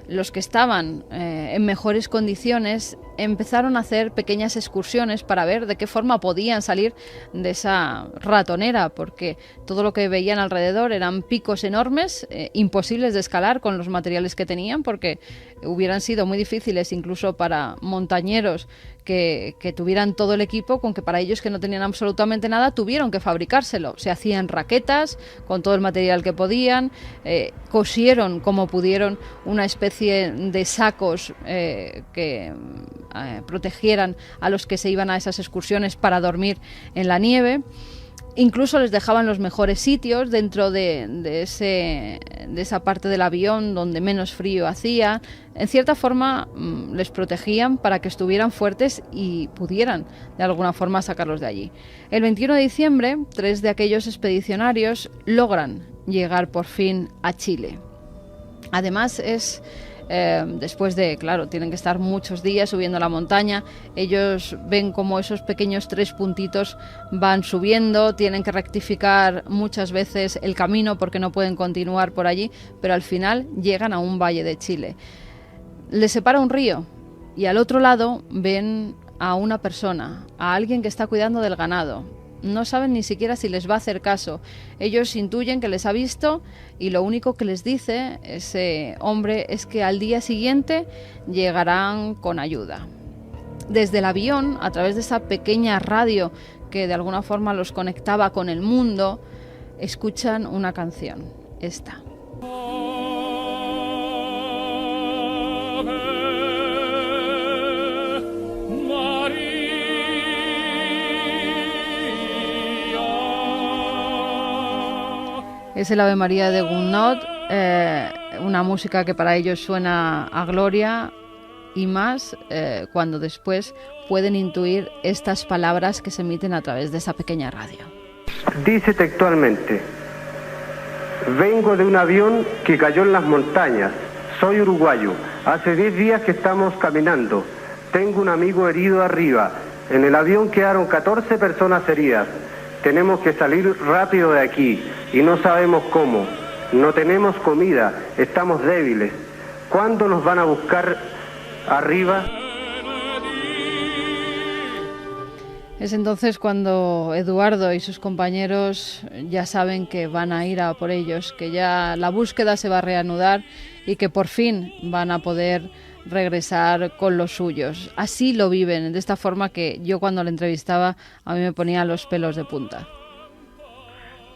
los que estaban en mejores condiciones empezaron a hacer pequeñas excursiones para ver de qué forma podían salir de esa ratonera, porque todo lo que veían alrededor eran picos enormes, imposibles de escalar con los materiales que tenían, porque hubieran sido muy difíciles incluso para montañeros que tuvieran todo el equipo, con que para ellos, que no tenían absolutamente nada, tuvieron que fabricárselo. Se hacían raquetas con todo el material que podían, cosieron como pudieron una especie de sacos que protegieran a los que se iban a esas excursiones para dormir en la nieve. Incluso les dejaban los mejores sitios dentro de esa parte del avión donde menos frío hacía. En cierta forma les protegían para que estuvieran fuertes y pudieran de alguna forma sacarlos de allí. El 21 de diciembre, 3 de aquellos expedicionarios logran llegar por fin a Chile. Además es... después de, claro, tienen que estar muchos días subiendo la montaña, ellos ven como esos pequeños 3 puntitos van subiendo, tienen que rectificar muchas veces el camino porque no pueden continuar por allí, pero al final llegan a un valle de Chile. Les separa un río y al otro lado ven a una persona, a alguien que está cuidando del ganado. No saben ni siquiera si les va a hacer caso. Ellos intuyen que les ha visto y lo único que les dice ese hombre es que al día siguiente llegarán con ayuda. Desde el avión, a través de esa pequeña radio que de alguna forma los conectaba con el mundo, escuchan una canción, esta. Es el Ave María de Gounod, una música que para ellos suena a gloria, y más cuando después pueden intuir estas palabras que se emiten a través de esa pequeña radio.
Dice textualmente: vengo de un avión que cayó en las montañas, soy uruguayo, hace 10 días que estamos caminando, tengo un amigo herido arriba, en el avión quedaron 14 personas heridas. Tenemos que salir rápido de aquí y no sabemos cómo. No tenemos comida, estamos débiles. ¿Cuándo nos van a buscar arriba?
Es entonces cuando Eduardo y sus compañeros ya saben que van a ir a por ellos, que ya la búsqueda se va a reanudar y que por fin van a poder regresar con los suyos. Así lo viven, de esta forma que yo cuando le entrevistaba a mí me ponía los pelos de punta.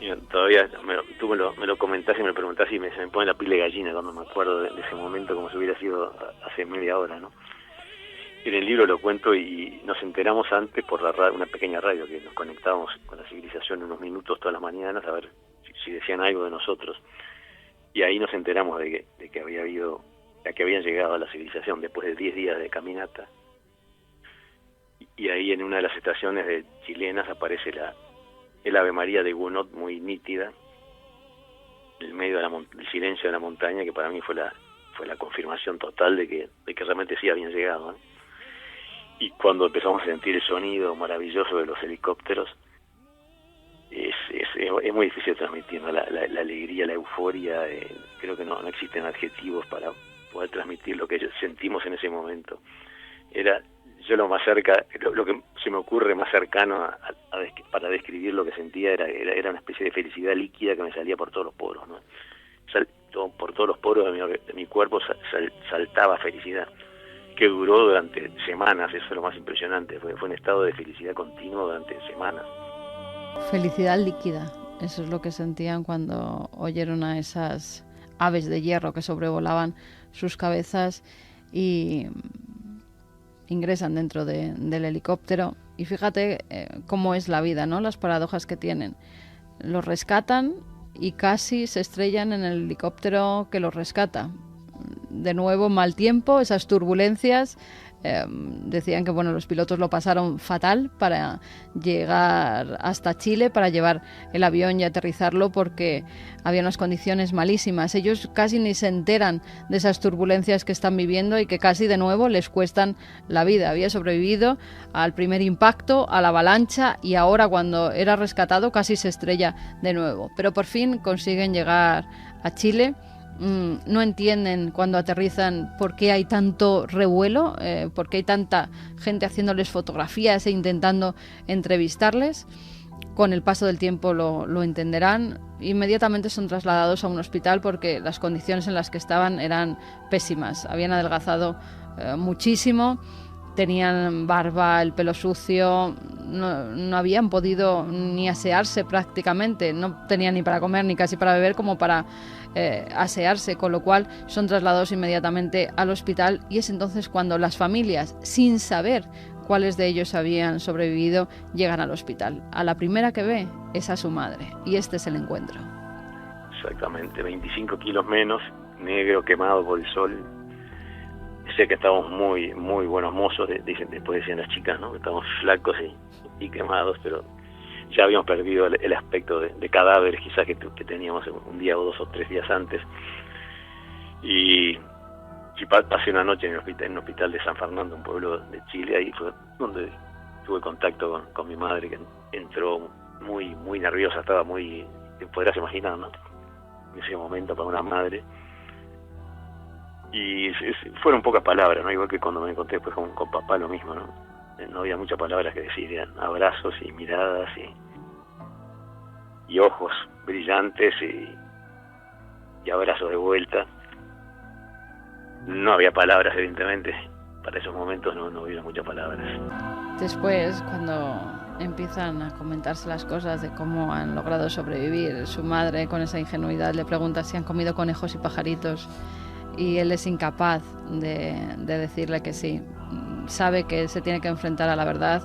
Yo todavía tú me lo comentás y me preguntás y se me pone la piel de gallina cuando me acuerdo de ese momento, como si hubiera sido hace media hora, ¿no? En el libro lo cuento y nos enteramos antes por una pequeña radio que nos conectábamos con la civilización unos minutos todas las mañanas a ver si decían algo de nosotros, y ahí nos enteramos de que habían llegado a la civilización después de 10 días de caminata, y ahí en una de las estaciones chilenas aparece el Ave María de Gounod muy nítida, en el medio del silencio de la montaña, que para mí fue la confirmación total de que realmente sí habían llegado, ¿no? Y cuando empezamos a sentir el sonido maravilloso de los helicópteros, es muy difícil transmitir, ¿no? La alegría, la euforia, creo que no existen adjetivos para poder transmitir lo que sentimos en ese momento. Era yo lo más cerca, lo que se me ocurre más cercano para describir lo que sentía era una especie de felicidad líquida que me salía por todos los poros, ¿no? Por todos los poros de mi cuerpo saltaba felicidad, que duró durante semanas. Eso es lo más impresionante, fue un estado de felicidad continuo durante semanas.
Felicidad líquida, eso es lo que sentían cuando oyeron a esas aves de hierro que sobrevolaban sus cabezas y ingresan dentro del helicóptero. Y fíjate cómo es la vida, ¿no? Las paradojas que tienen. Los rescatan y casi se estrellan en el helicóptero que los rescata. De nuevo, mal tiempo, esas turbulencias. Decían que los pilotos lo pasaron fatal para llegar hasta Chile, para llevar el avión y aterrizarlo, porque había unas condiciones malísimas. Ellos casi ni se enteran de esas turbulencias que están viviendo y que casi de nuevo les cuestan la vida. Había sobrevivido al primer impacto, a la avalancha, y ahora cuando era rescatado casi se estrella de nuevo. Pero por fin consiguen llegar a Chile. No entienden cuando aterrizan por qué hay tanto revuelo, por qué hay tanta gente haciéndoles fotografías e intentando entrevistarles. Con el paso del tiempo lo entenderán. Inmediatamente son trasladados a un hospital porque las condiciones en las que estaban eran pésimas. Habían adelgazado muchísimo, tenían barba, el pelo sucio, no habían podido ni asearse prácticamente, no tenían ni para comer ni casi para beber como para asearse, con lo cual son trasladados inmediatamente al hospital, y es entonces cuando las familias, sin saber cuáles de ellos habían sobrevivido, llegan al hospital. A la primera que ve es a su madre, y este es el encuentro.
Exactamente, 25 kilos menos, negro, quemado por el sol. Sé que estábamos muy buenos mozos, después decían las chicas, ¿no? Que estábamos flacos y quemados, pero ya habíamos perdido el aspecto de cadáveres quizás que teníamos un día o 2 o 3 días antes. Y pasé una noche en un hospital de San Fernando, un pueblo de Chile. Ahí fue donde tuve contacto con mi madre, que entró muy nerviosa, estaba te podrás imaginar, ¿no? En ese momento para una madre. Y fueron pocas palabras, ¿no? Igual que cuando me encontré después con papá, lo mismo, ¿no? No había muchas palabras que decir, eran abrazos y miradas y ojos brillantes y abrazos de vuelta. No había palabras, evidentemente. Para esos momentos no hubo muchas palabras.
Después, cuando empiezan a comentarse las cosas de cómo han logrado sobrevivir, su madre, con esa ingenuidad, le pregunta si han comido conejos y pajaritos, y él es incapaz de decirle que sí. Sabe que se tiene que enfrentar a la verdad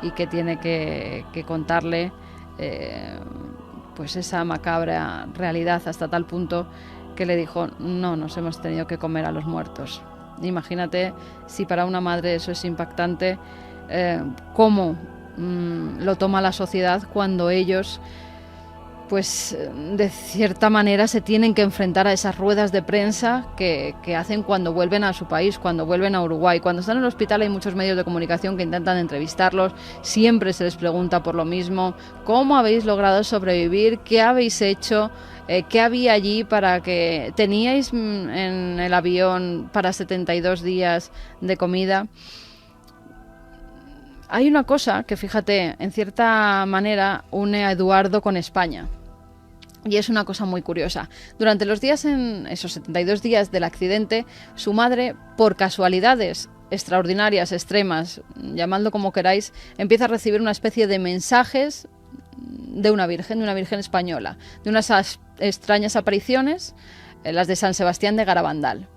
y que tiene que contarle pues esa macabra realidad, hasta tal punto que le dijo: no, nos hemos tenido que comer a los muertos. Imagínate si para una madre eso es impactante, cómo lo toma la sociedad cuando ellos, pues de cierta manera, se tienen que enfrentar a esas ruedas de prensa que hacen cuando vuelven a su país, cuando vuelven a Uruguay. Cuando están en el hospital hay muchos medios de comunicación que intentan entrevistarlos, siempre se les pregunta por lo mismo: ¿cómo habéis logrado sobrevivir? ¿Qué habéis hecho? ¿Qué había allí para que teníais en el avión para 72 días de comida? Hay una cosa que, fíjate, en cierta manera une a Eduardo con España. Y es una cosa muy curiosa. Durante los días, en esos 72 días del accidente, su madre, por casualidades extraordinarias, extremas, llamadlo como queráis, empieza a recibir una especie de mensajes de una virgen española, de unas extrañas apariciones, las de San Sebastián de Garabandal.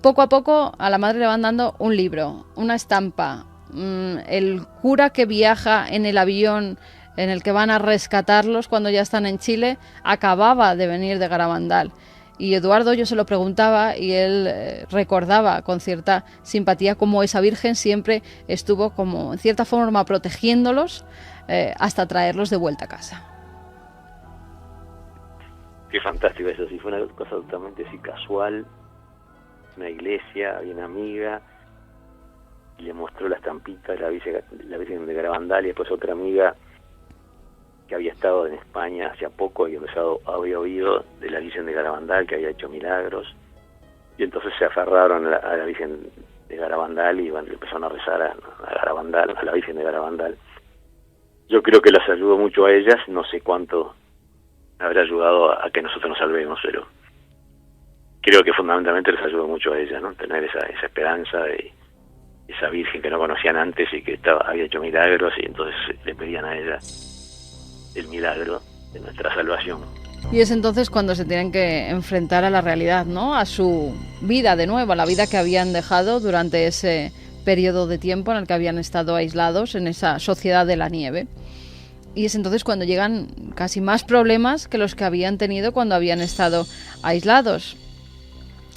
Poco a poco a la madre le van dando un libro, una estampa, el cura que viaja en el avión en el que van a rescatarlos cuando ya están en Chile acababa de venir de Garabandal. Y Eduardo, yo se lo preguntaba y él recordaba con cierta simpatía cómo esa Virgen siempre estuvo como en cierta forma protegiéndolos hasta traerlos de vuelta a casa.
Qué fantástico eso, sí, fue una cosa totalmente así casual. Una iglesia, había una amiga, y le mostró la estampita de la Virgen de Garabandal, y después otra amiga que había estado en España hace poco y había oído de la Virgen de Garabandal, que había hecho milagros, y entonces se aferraron a la Virgen de Garabandal y le empezaron a rezar a Garabandal, a la Virgen de Garabandal. Yo creo que las ayudó mucho a ellas, no sé cuánto habrá ayudado a que nosotros nos salvemos, pero creo que fundamentalmente les ayudó mucho a ellas, ¿no? Tener esa esperanza de esa Virgen que no conocían antes y que había hecho milagros, y entonces le pedían a ella el milagro de nuestra salvación.
Y es entonces cuando se tienen que enfrentar a la realidad, ¿no? A su vida de nuevo, a la vida que habían dejado durante ese periodo de tiempo en el que habían estado aislados en esa sociedad de la nieve. Y es entonces cuando llegan casi más problemas que los que habían tenido cuando habían estado aislados.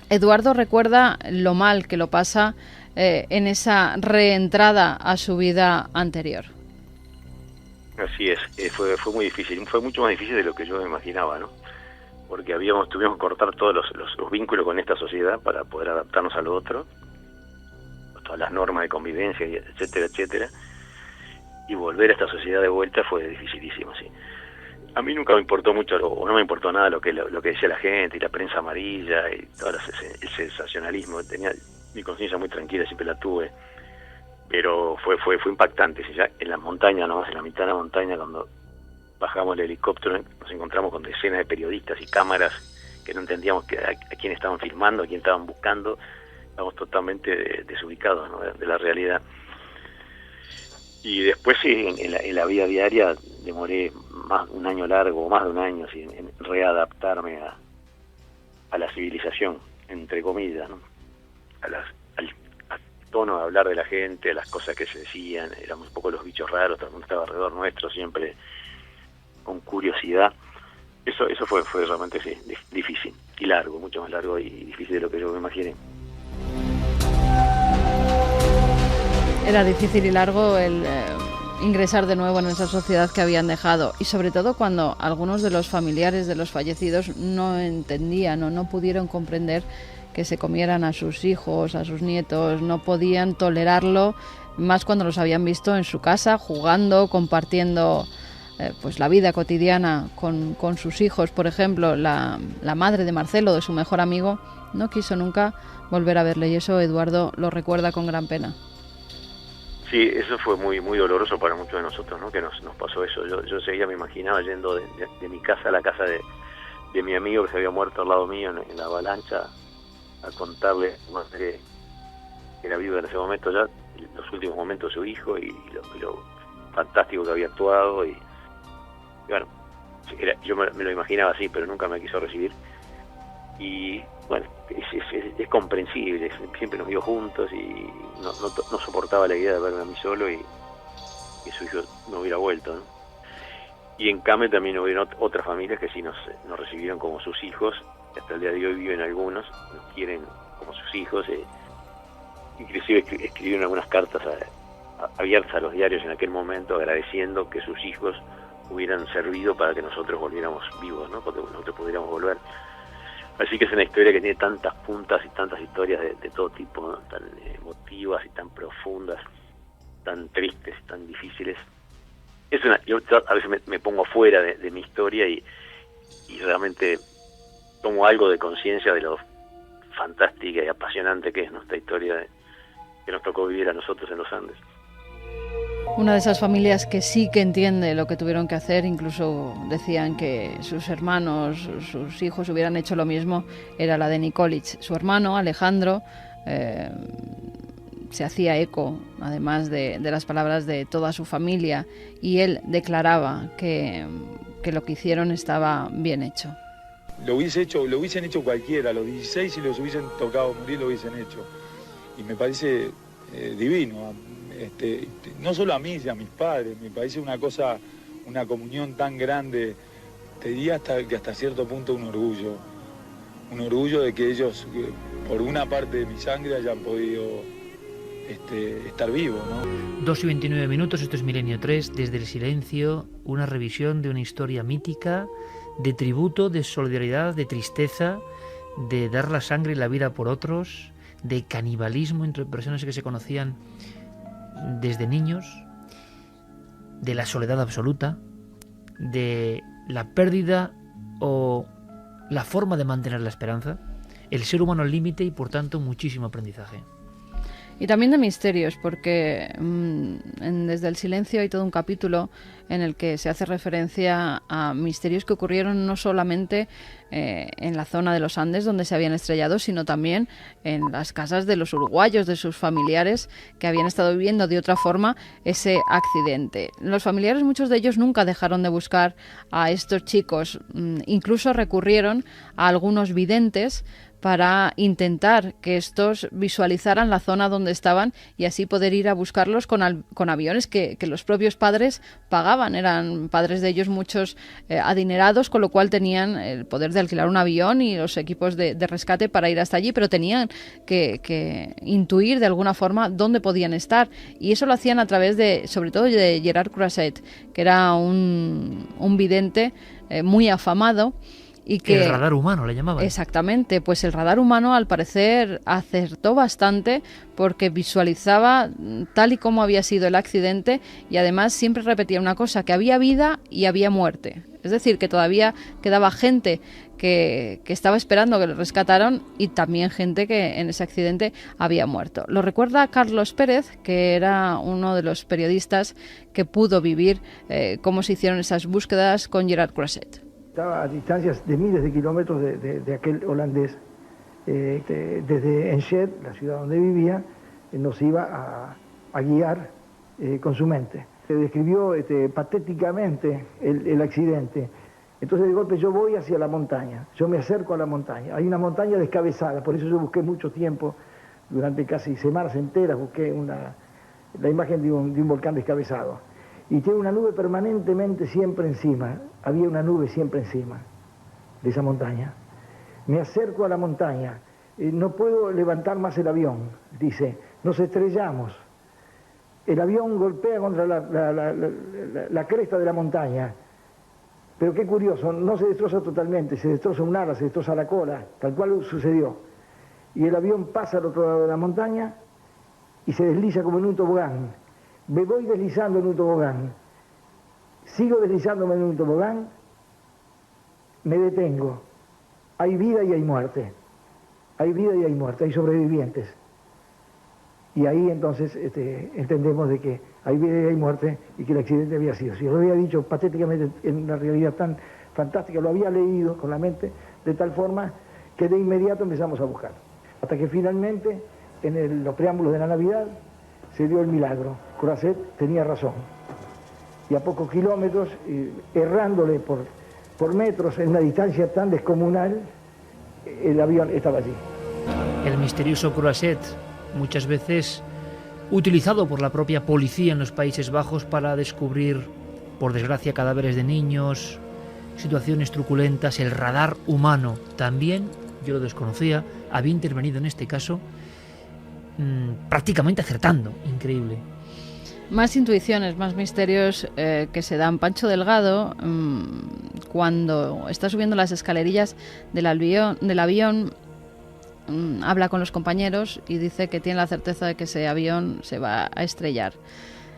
Eduardo recuerda lo mal que lo pasa en esa reentrada a su vida anterior.
Así es, fue muy difícil, fue mucho más difícil de lo que yo me imaginaba, ¿no? Porque tuvimos que cortar todos los vínculos con esta sociedad para poder adaptarnos a lo otro, todas las normas de convivencia, etcétera, etcétera, y volver a esta sociedad de vuelta fue dificilísimo, sí. A mí nunca me importó mucho, o no me importó nada lo que decía la gente, y la prensa amarilla, y todo el sensacionalismo. Tenía mi conciencia muy tranquila, siempre la tuve, pero fue impactante. Ya en la montaña, nomás en la mitad de la montaña, cuando bajamos el helicóptero, nos encontramos con decenas de periodistas y cámaras que no entendíamos a quién estaban filmando, a quién estaban buscando. Estábamos totalmente desubicados, ¿no? de la realidad. Y después sí, en la vida diaria demoré más de un año largo, más de un año, sí, en readaptarme a la civilización, entre comillas, ¿no? Al tono de hablar de la gente, a las cosas que se decían. Éramos un poco los bichos raros, todo el mundo estaba alrededor nuestro, siempre con curiosidad. Eso fue realmente sí, difícil y largo, mucho más largo y difícil de lo que yo me imaginé.
Era difícil y largo el ingresar de nuevo en esa sociedad que habían dejado, y sobre todo cuando algunos de los familiares de los fallecidos no entendían o no pudieron comprender que se comieran a sus hijos, a sus nietos, no podían tolerarlo, más cuando los habían visto en su casa jugando, compartiendo pues la vida cotidiana con sus hijos. Por ejemplo, la madre de Marcelo, de su mejor amigo, no quiso nunca volver a verle, y eso Eduardo lo recuerda con gran pena.
Sí, eso fue muy muy doloroso para muchos de nosotros, ¿no? Que nos pasó eso. Yo seguía, me imaginaba yendo de mi casa a la casa de mi amigo que se había muerto al lado mío en la avalancha, a contarle a madre que era vivo en ese momento ya, los últimos momentos de su hijo y lo fantástico que había actuado. Y bueno, yo me lo imaginaba así, pero nunca me quiso recibir. Y bueno, es comprensible, siempre nos vio juntos y no soportaba la idea de verme a mí solo y que su hijo no hubiera vuelto, ¿no? Y en Came también hubieron otras familias que sí nos recibieron como sus hijos, hasta el día de hoy viven algunos, nos quieren como sus hijos, inclusive escribieron algunas cartas abiertas a los diarios en aquel momento agradeciendo que sus hijos hubieran servido para que nosotros volviéramos vivos, ¿no? Porque nosotros pudiéramos volver. Así que es una historia que tiene tantas puntas y tantas historias de todo tipo, ¿no? Tan emotivas y tan profundas, tan tristes y tan difíciles. Yo a veces me pongo fuera de mi historia y realmente tomo algo de conciencia de lo fantástica y apasionante que es nuestra historia que nos tocó vivir a nosotros en los Andes.
Una de esas familias que sí que entiende lo que tuvieron que hacer, incluso decían que sus hermanos, sus hijos hubieran hecho lo mismo, era la de Nikolić. Su hermano, Alejandro, se hacía eco, además de las palabras de toda su familia, y él declaraba que lo que hicieron estaba bien hecho.
Lo hubiesen hecho cualquiera, a los 16 si los hubiesen tocado morir lo hubiesen hecho. Y me parece divino. No solo a mí, sino a mis padres, me parece una comunión tan grande, te diría que hasta cierto punto un orgullo, un orgullo de que ellos, por una parte de mi sangre, hayan podido estar vivos, ¿no?
2:29, esto es Milenio 3, desde el silencio, una revisión de una historia mítica, de tributo, de solidaridad, de tristeza, de dar la sangre y la vida por otros, de canibalismo entre personas que se conocían desde niños, de la soledad absoluta, de la pérdida o la forma de mantener la esperanza, el ser humano al límite y por tanto muchísimo aprendizaje.
Y también de misterios, porque desde el silencio hay todo un capítulo en el que se hace referencia a misterios que ocurrieron no solamente en la zona de los Andes donde se habían estrellado, sino también en las casas de los uruguayos, de sus familiares que habían estado viviendo de otra forma ese accidente. Los familiares, muchos de ellos, nunca dejaron de buscar a estos chicos, incluso recurrieron a algunos videntes para intentar que estos visualizaran la zona donde estaban y así poder ir a buscarlos con aviones que los propios padres pagaban. Eran padres de ellos muchos adinerados, con lo cual tenían el poder de alquilar un avión y los equipos de rescate para ir hasta allí, pero tenían que intuir de alguna forma dónde podían estar, y eso lo hacían a través sobre todo de Gerard Croiset, que era un vidente muy afamado. Y que,
el radar humano le llamaban.
Exactamente, pues el radar humano al parecer acertó bastante porque visualizaba tal y como había sido el accidente y además siempre repetía una cosa, que había vida y había muerte. Es decir, que todavía quedaba gente que estaba esperando que le rescataran y también gente que en ese accidente había muerto. Lo recuerda Carlos Pérez, que era uno de los periodistas que pudo vivir cómo se hicieron esas búsquedas con Gerard Croiset.
Estaba a distancias de miles de kilómetros de aquel holandés. Desde Enschede, la ciudad donde vivía, nos iba a guiar con su mente. Se describió patéticamente el accidente. Entonces de golpe yo voy hacia la montaña, yo me acerco a la montaña. Hay una montaña descabezada, por eso yo busqué mucho tiempo, durante casi semanas enteras, busqué la imagen de un volcán descabezado. Y tiene una nube permanentemente siempre encima. Había una nube siempre encima de esa montaña. Me acerco a la montaña. No puedo levantar más el avión. Dice, nos estrellamos. El avión golpea contra la cresta de la montaña. Pero qué curioso, no se destroza totalmente. Se destroza un ala, se destroza la cola. Tal cual sucedió. Y el avión pasa al otro lado de la montaña y se desliza como en un tobogán. Me voy deslizando en un tobogán, sigo deslizándome en un tobogán, me detengo. Hay vida y hay muerte. Hay vida y hay muerte, hay sobrevivientes. Y ahí entonces entendemos de que hay vida y hay muerte y que el accidente había sido. Si yo lo había dicho patéticamente en una realidad tan fantástica, lo había leído con la mente de tal forma que de inmediato empezamos a buscar. Hasta que finalmente, en los preámbulos de la Navidad, se dio el milagro. Croiset tenía razón. Y a pocos kilómetros, errándole por metros en una distancia tan descomunal, el avión estaba allí.
El misterioso Croiset, muchas veces utilizado por la propia policía en los Países Bajos para descubrir, por desgracia, cadáveres de niños, situaciones truculentas. El radar humano también, yo lo desconocía, había intervenido en este caso, prácticamente acertando. Increíble.
Más intuiciones, más misterios que se dan. Pancho Delgado, cuando está subiendo las escalerillas del avión, habla con los compañeros y dice que tiene la certeza de que ese avión se va a estrellar.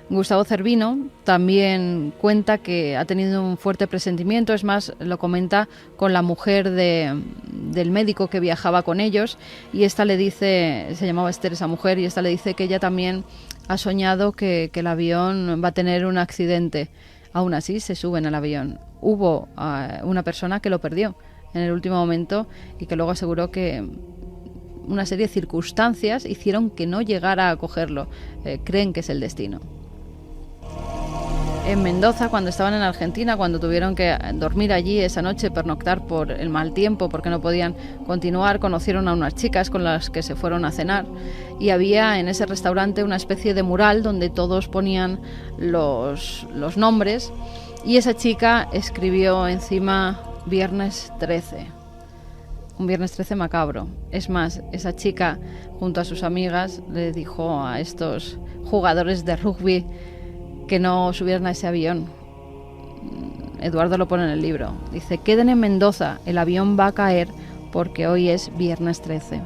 Gustavo Cervino también cuenta que ha tenido un fuerte presentimiento, es más, lo comenta con la mujer del médico que viajaba con ellos, y esta le dice, se llamaba Esther esa mujer, y esta le dice que ella también ha soñado que el avión va a tener un accidente. Aún así se suben al avión. Hubo una persona que lo perdió en el último momento y que luego aseguró que una serie de circunstancias hicieron que no llegara a cogerlo. Creen que es el destino. En Mendoza, cuando estaban en Argentina, cuando tuvieron que dormir allí esa noche, pernoctar por el mal tiempo, porque no podían continuar, conocieron a unas chicas con las que se fueron a cenar, y había en ese restaurante una especie de mural donde todos ponían los nombres, y esa chica escribió encima Viernes 13. un viernes 13 macabro. Es más, esa chica, junto a sus amigas, le dijo a estos jugadores de rugby que no subieran a ese avión. Eduardo lo pone en el libro. Dice, queden en Mendoza, el avión va a caer porque hoy es viernes 13.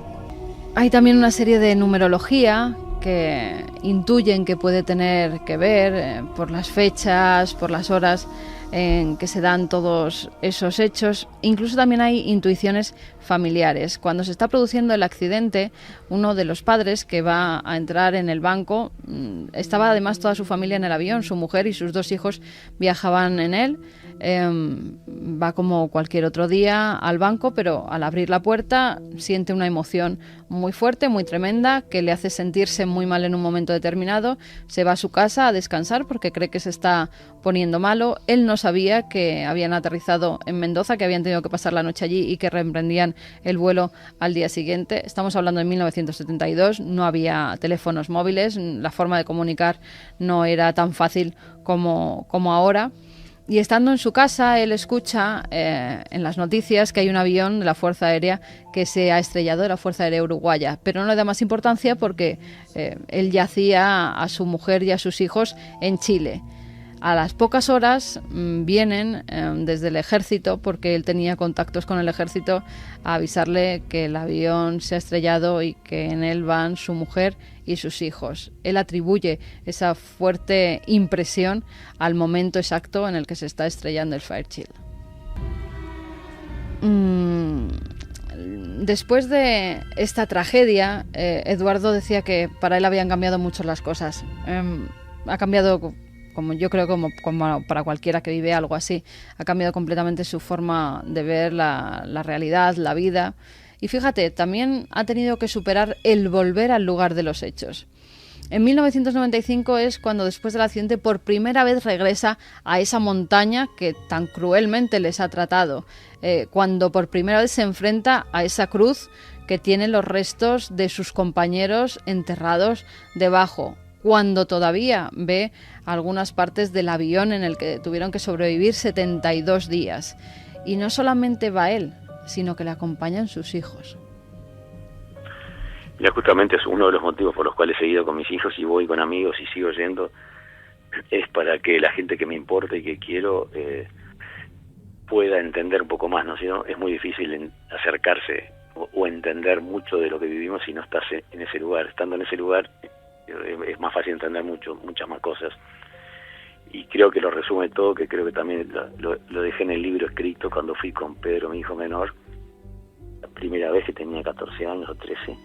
Hay también una serie de numerología que intuyen que puede tener que ver por las fechas, por las horas en que se dan todos esos hechos. Incluso también hay intuiciones familiares. Cuando se está produciendo el accidente, uno de los padres que va a entrar en el banco, estaba además toda su familia en el avión, su mujer y sus 2 hijos viajaban en él. Va como cualquier otro día al banco, pero al abrir la puerta siente una emoción muy fuerte, muy tremenda, que le hace sentirse muy mal en un momento determinado. Se va a su casa a descansar porque cree que se está poniendo malo. Él no sabía que habían aterrizado en Mendoza, que habían tenido que pasar la noche allí y que reemprendían el vuelo al día siguiente. Estamos hablando de 1972, no había teléfonos móviles, la forma de comunicar no era tan fácil como ahora. Y estando en su casa, él escucha en las noticias que hay un avión de la Fuerza Aérea que se ha estrellado, de la Fuerza Aérea Uruguaya, pero no le da más importancia porque él yacía a su mujer y a sus hijos en Chile. A las pocas horas vienen desde el ejército, porque él tenía contactos con el ejército, a avisarle que el avión se ha estrellado y que en él van su mujer y sus hijos. Él atribuye esa fuerte impresión al momento exacto en el que se está estrellando el Fairchild. Después de esta tragedia, Eduardo decía que para él habían cambiado mucho las cosas. Ha cambiado, como yo creo, como para cualquiera que vive algo así, ha cambiado completamente su forma de ver la realidad, la vida. Y fíjate, también ha tenido que superar el volver al lugar de los hechos. En 1995 es cuando, después del accidente, por primera vez regresa a esa montaña que tan cruelmente les ha tratado. Cuando por primera vez se enfrenta a esa cruz que tiene los restos de sus compañeros enterrados debajo. Cuando todavía ve algunas partes del avión en el que tuvieron que sobrevivir 72 días. Y no solamente va él, sino que le acompañan sus hijos.
Ya justamente es uno de los motivos por los cuales he ido con mis hijos y voy con amigos y sigo yendo, es para que la gente que me importa y que quiero pueda entender un poco más, ¿no? Si no, es muy difícil acercarse o entender mucho de lo que vivimos si no estás en ese lugar. Estando en ese lugar es más fácil entender muchas más cosas. Y creo que lo resume todo, que creo que también lo dejé en el libro escrito cuando fui con Pedro, mi hijo menor, la primera vez, que tenía 14 años o 13.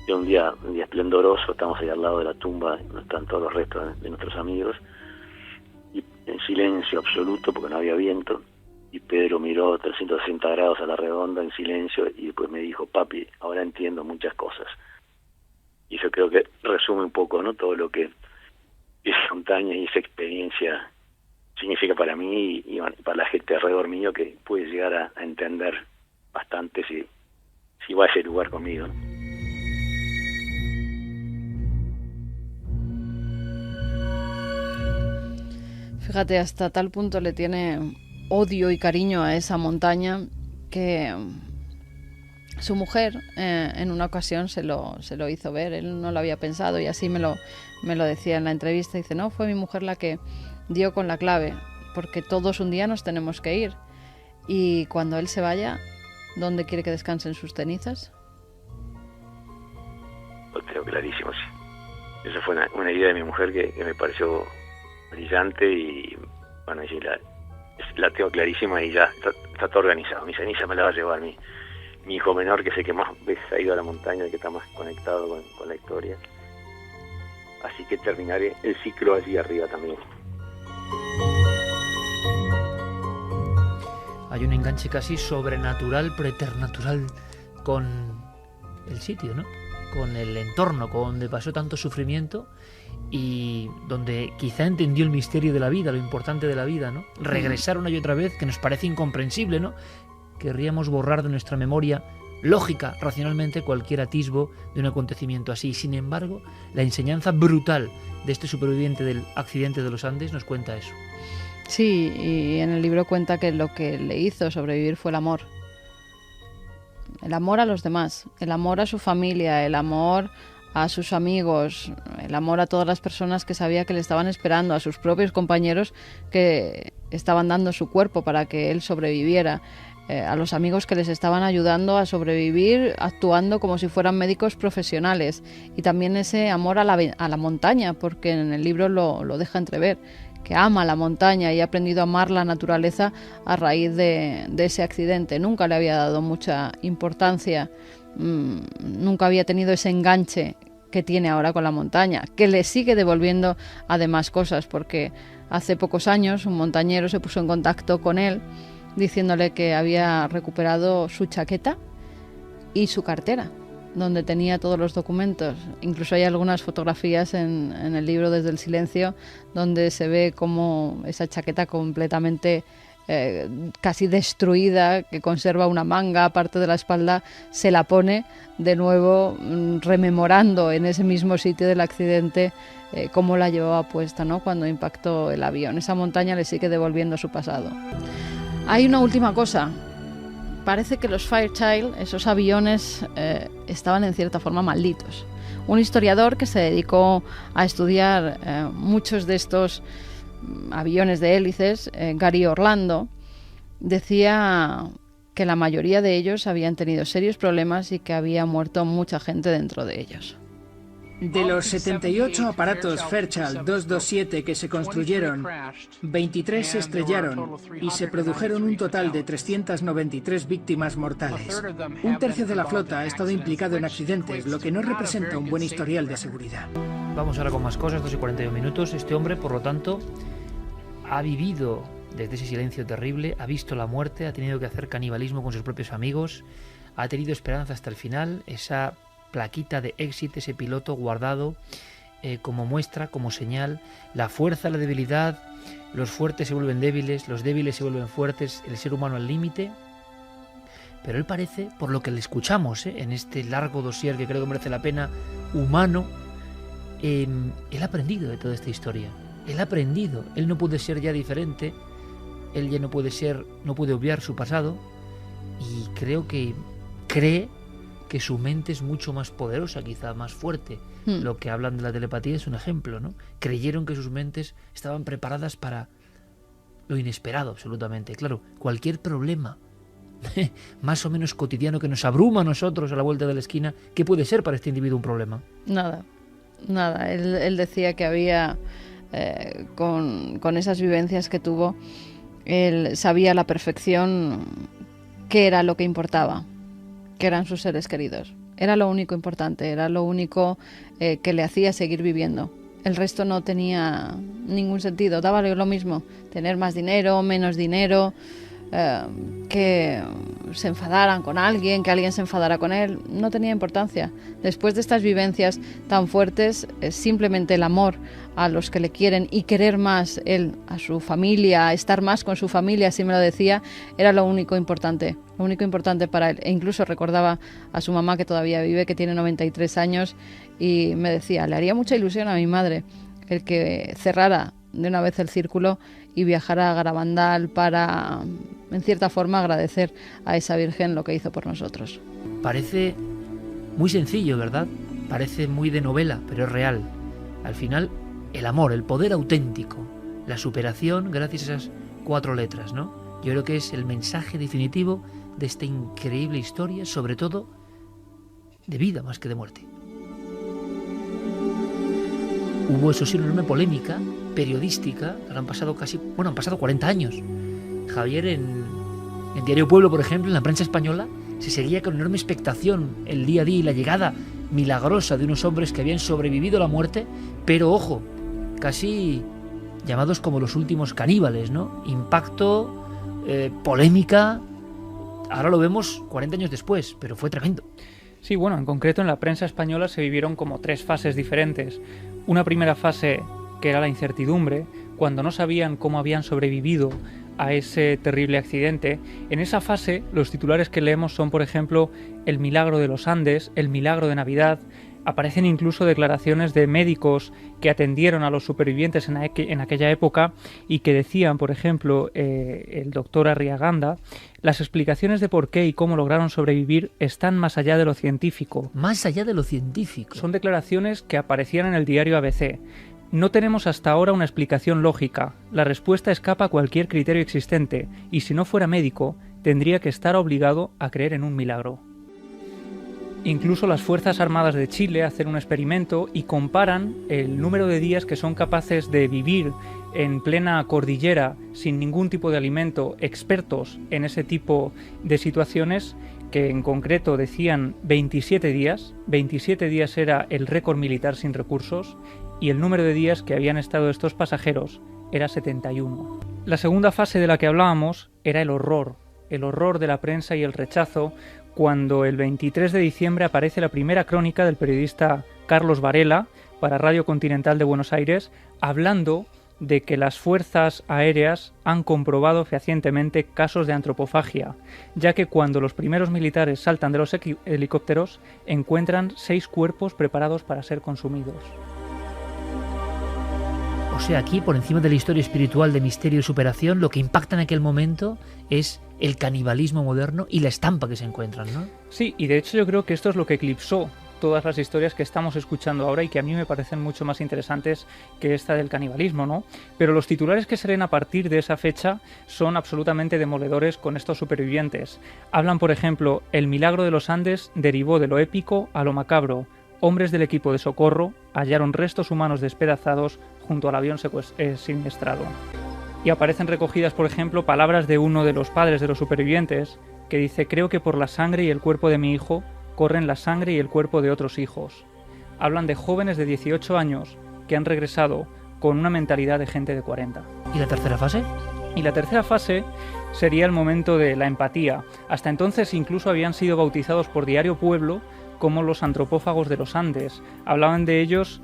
Y un día esplendoroso, estamos ahí al lado de la tumba, donde están todos los restos de nuestros amigos, y en silencio absoluto, porque no había viento, y Pedro miró 360 grados a la redonda en silencio, y después me dijo, papi, ahora entiendo muchas cosas. Y eso creo que resume un poco, ¿no?, todo lo que esa montaña y esa experiencia significa para mí y para la gente alrededor mío, que puede llegar a entender bastante si va a ese lugar conmigo, ¿no?
Fíjate, hasta tal punto le tiene odio y cariño a esa montaña que su mujer en una ocasión se lo hizo ver. Él no lo había pensado y así me lo decía en la entrevista. Dice, no, fue mi mujer la que dio con la clave, porque todos un día nos tenemos que ir. Y cuando él se vaya, ¿dónde quiere que descansen sus cenizas?
Lo tengo clarísimo, sí. Esa fue una idea de mi mujer que me pareció brillante y, bueno, y la tengo clarísima y ya está todo organizado. Mi ceniza me la va a llevar mi hijo menor, que es el que más veces ha ido a la montaña, el que está más conectado con la historia. Así que terminaré el ciclo allí arriba también.
Hay un enganche casi sobrenatural, preternatural con el sitio, ¿no? Con el entorno, con donde pasó tanto sufrimiento y donde quizá entendió el misterio de la vida, lo importante de la vida, ¿no? Regresar una y otra vez, que nos parece incomprensible, ¿no? Querríamos borrar de nuestra memoria lógica, racionalmente, cualquier atisbo de un acontecimiento así. Sin embargo, la enseñanza brutal de este superviviente del accidente de los Andes nos cuenta eso.
Sí, y en el libro cuenta que lo que le hizo sobrevivir fue el amor. el amor a los demás, el amor a su familia, el amor a sus amigos, el amor a todas las personas que sabía que le estaban esperando, a sus propios compañeros que estaban dando su cuerpo para que él sobreviviera, a los amigos que les estaban ayudando a sobrevivir actuando como si fueran médicos profesionales, y también ese amor a la montaña, porque en el libro lo deja entrever, que ama la montaña y ha aprendido a amar la naturaleza a raíz de ese accidente. Nunca le había dado mucha importancia, nunca había tenido ese enganche que tiene ahora con la montaña, que le sigue devolviendo además cosas, porque hace pocos años un montañero se puso en contacto con él diciéndole que había recuperado su chaqueta y su cartera, donde tenía todos los documentos. Incluso hay algunas fotografías en el libro Desde el silencio, donde se ve como esa chaqueta completamente casi destruida, que conserva una manga, parte de la espalda, se la pone de nuevo, rememorando en ese mismo sitio del accidente cómo la llevaba puesta, ¿no?, cuando impactó el avión. Esa montaña le sigue devolviendo su pasado. Hay una última cosa. Parece que los Fairchild, esos aviones, estaban en cierta forma malditos. Un historiador que se dedicó a estudiar muchos de estos aviones de hélices, Gary Orlando, decía que la mayoría de ellos habían tenido serios problemas y que había muerto mucha gente dentro de ellos.
De los 78 aparatos Fairchild 227 que se construyeron, 23 se estrellaron y se produjeron un total de 393 víctimas mortales. Un tercio de la flota ha estado implicado en accidentes, lo que no representa un buen historial de seguridad.
Vamos ahora con más cosas, 2:41 minutos. Este hombre, por lo tanto, ha vivido desde ese silencio terrible, ha visto la muerte, ha tenido que hacer canibalismo con sus propios amigos, ha tenido esperanza hasta el final, esa plaquita de éxito, ese piloto guardado como muestra, como señal, la fuerza, la debilidad, los fuertes se vuelven débiles, los débiles se vuelven fuertes, el ser humano al límite. Pero él parece, por lo que le escuchamos en este largo dossier que creo que merece la pena, humano, él ha aprendido de toda esta historia, él ha aprendido, él no puede ser ya diferente, él ya no puede obviar su pasado, y creo que cree que su mente es mucho más poderosa, quizá más fuerte. Lo que hablan de la telepatía es un ejemplo, ¿no? Creyeron que sus mentes estaban preparadas para lo inesperado, absolutamente. Claro, cualquier problema más o menos cotidiano que nos abruma a nosotros a la vuelta de la esquina, ¿qué puede ser para este individuo un problema?
Nada. Él decía que había, con esas vivencias que tuvo, él sabía a la perfección qué era lo que importaba, que eran sus seres queridos. Era lo único importante, era lo único que le hacía seguir viviendo. El resto no tenía ningún sentido, daba lo mismo, tener más dinero, menos dinero, que se enfadaran con alguien, que alguien se enfadara con él, no tenía importancia. Después de estas vivencias tan fuertes, simplemente el amor a los que le quieren y querer más él a su familia, estar más con su familia, así me lo decía, era lo único importante para él. E incluso recordaba a su mamá, que todavía vive, que tiene 93 años, y me decía, le haría mucha ilusión a mi madre el que cerrara de una vez el círculo y viajara a Garabandal para, en cierta forma, agradecer a esa Virgen lo que hizo por nosotros.
Parece muy sencillo, ¿verdad? Parece muy de novela, pero es real. Al final, el amor, el poder auténtico, la superación gracias a esas 4 letras, ¿no? Yo creo que es el mensaje definitivo de esta increíble historia, sobre todo de vida más que de muerte. Hubo, eso sí, una enorme polémica periodística. Han pasado 40 años. Javier, en Diario Pueblo, por ejemplo, en la prensa española, se seguía con enorme expectación el día a día y la llegada milagrosa de unos hombres que habían sobrevivido a la muerte, pero ojo, casi llamados como los últimos caníbales, ¿no? Impacto, polémica. Ahora lo vemos 40 años después, pero fue tremendo.
Sí, bueno, en concreto en la prensa española se vivieron como 3 fases diferentes. Una primera fase que era la incertidumbre, cuando no sabían cómo habían sobrevivido a ese terrible accidente. En esa fase los titulares que leemos son, por ejemplo, el milagro de los Andes, el milagro de Navidad, Aparecen incluso declaraciones de médicos que atendieron a los supervivientes en aquella época y que decían, por ejemplo, el doctor Arriaganda, las explicaciones de por qué y cómo lograron sobrevivir están más allá de lo científico.
Más allá de lo científico.
Son declaraciones que aparecían en el diario ABC. No tenemos hasta ahora una explicación lógica. La respuesta escapa a cualquier criterio existente y si no fuera médico, tendría que estar obligado a creer en un milagro. Incluso las Fuerzas Armadas de Chile hacen un experimento y comparan el número de días que son capaces de vivir en plena cordillera sin ningún tipo de alimento, expertos en ese tipo de situaciones, que en concreto decían 27 días. 27 días era el récord militar sin recursos y el número de días que habían estado estos pasajeros era 71. La segunda fase de la que hablábamos era el horror de la prensa y el rechazo, cuando el 23 de diciembre aparece la primera crónica del periodista Carlos Varela para Radio Continental de Buenos Aires, hablando de que las fuerzas aéreas han comprobado fehacientemente casos de antropofagia, ya que cuando los primeros militares saltan de los helicópteros encuentran 6 cuerpos preparados para ser consumidos.
O sea, aquí, por encima de la historia espiritual de misterio y superación, lo que impacta en aquel momento es el canibalismo moderno y la estampa que se encuentran, ¿no?
Sí, y de hecho yo creo que esto es lo que eclipsó todas las historias que estamos escuchando ahora y que a mí me parecen mucho más interesantes que esta del canibalismo, ¿no? Pero los titulares que se leen a partir de esa fecha son absolutamente demoledores con estos supervivientes. Hablan, por ejemplo, el milagro de los Andes derivó de lo épico a lo macabro. Hombres del equipo de socorro hallaron restos humanos despedazados junto al avión siniestrado. Y aparecen recogidas, por ejemplo, palabras de uno de los padres de los supervivientes, que dice: creo que por la sangre y el cuerpo de mi hijo corren la sangre y el cuerpo de otros hijos. Hablan de jóvenes de 18 años que han regresado con una mentalidad de gente de 40.
¿Y la tercera fase?
Y la tercera fase sería el momento de la empatía. Hasta entonces incluso habían sido bautizados por Diario Pueblo como los antropófagos de los Andes. Hablaban de ellos,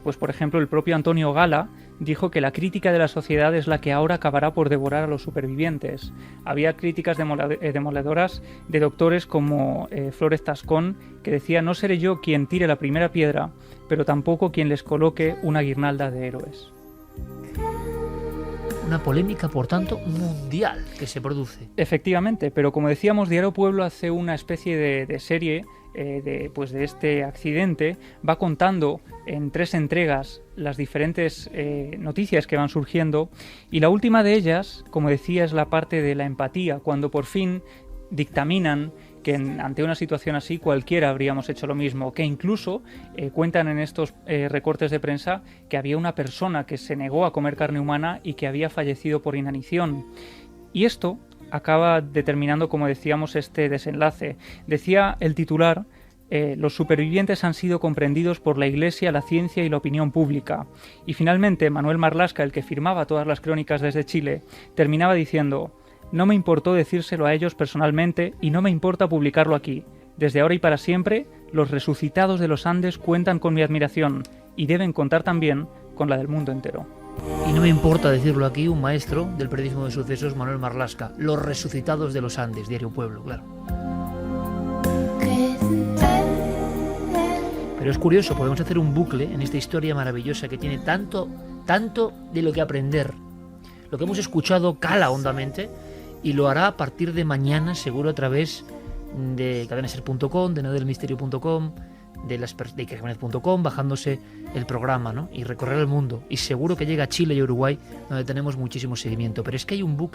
pues por ejemplo el propio Antonio Gala dijo que la crítica de la sociedad es la que ahora acabará por devorar a los supervivientes. Había críticas demoledoras de doctores como Flores Tascón, que decía: no seré yo quien tire la primera piedra, pero tampoco quien les coloque una guirnalda de héroes.
Una polémica, por tanto, mundial que se produce.
Efectivamente, pero como decíamos, Diario Pueblo hace una especie de serie de este accidente, va contando en 3 entregas las diferentes noticias que van surgiendo, y la última de ellas, como decía, es la parte de la empatía, cuando por fin dictaminan que ante una situación así cualquiera habríamos hecho lo mismo, que incluso cuentan en estos recortes de prensa que había una persona que se negó a comer carne humana y que había fallecido por inanición. Y esto acaba determinando, como decíamos, este desenlace. Decía el titular: los supervivientes han sido comprendidos por la Iglesia, la ciencia y la opinión pública. Y finalmente Manuel Marlaska, el que firmaba todas las crónicas desde Chile, terminaba diciendo: no me importó decírselo a ellos personalmente y no me importa publicarlo aquí. Desde ahora y para siempre, los resucitados de los Andes cuentan con mi admiración y deben contar también con la del mundo entero.
Y no me importa decirlo aquí, un maestro del periodismo de sucesos, Manuel Marlaska. Los resucitados de los Andes, Diario Pueblo, claro. Pero es curioso, podemos hacer un bucle en esta historia maravillosa que tiene tanto de lo que aprender. Lo que hemos escuchado cala hondamente y lo hará a partir de mañana, seguro, a través de cadenaser.com, de nadelmisterio.com, de ikerjimenez.com, bajándose el programa, ¿no? Y recorrer el mundo. Y seguro que llega a Chile y Uruguay, donde tenemos muchísimo seguimiento. Pero es que hay un bucle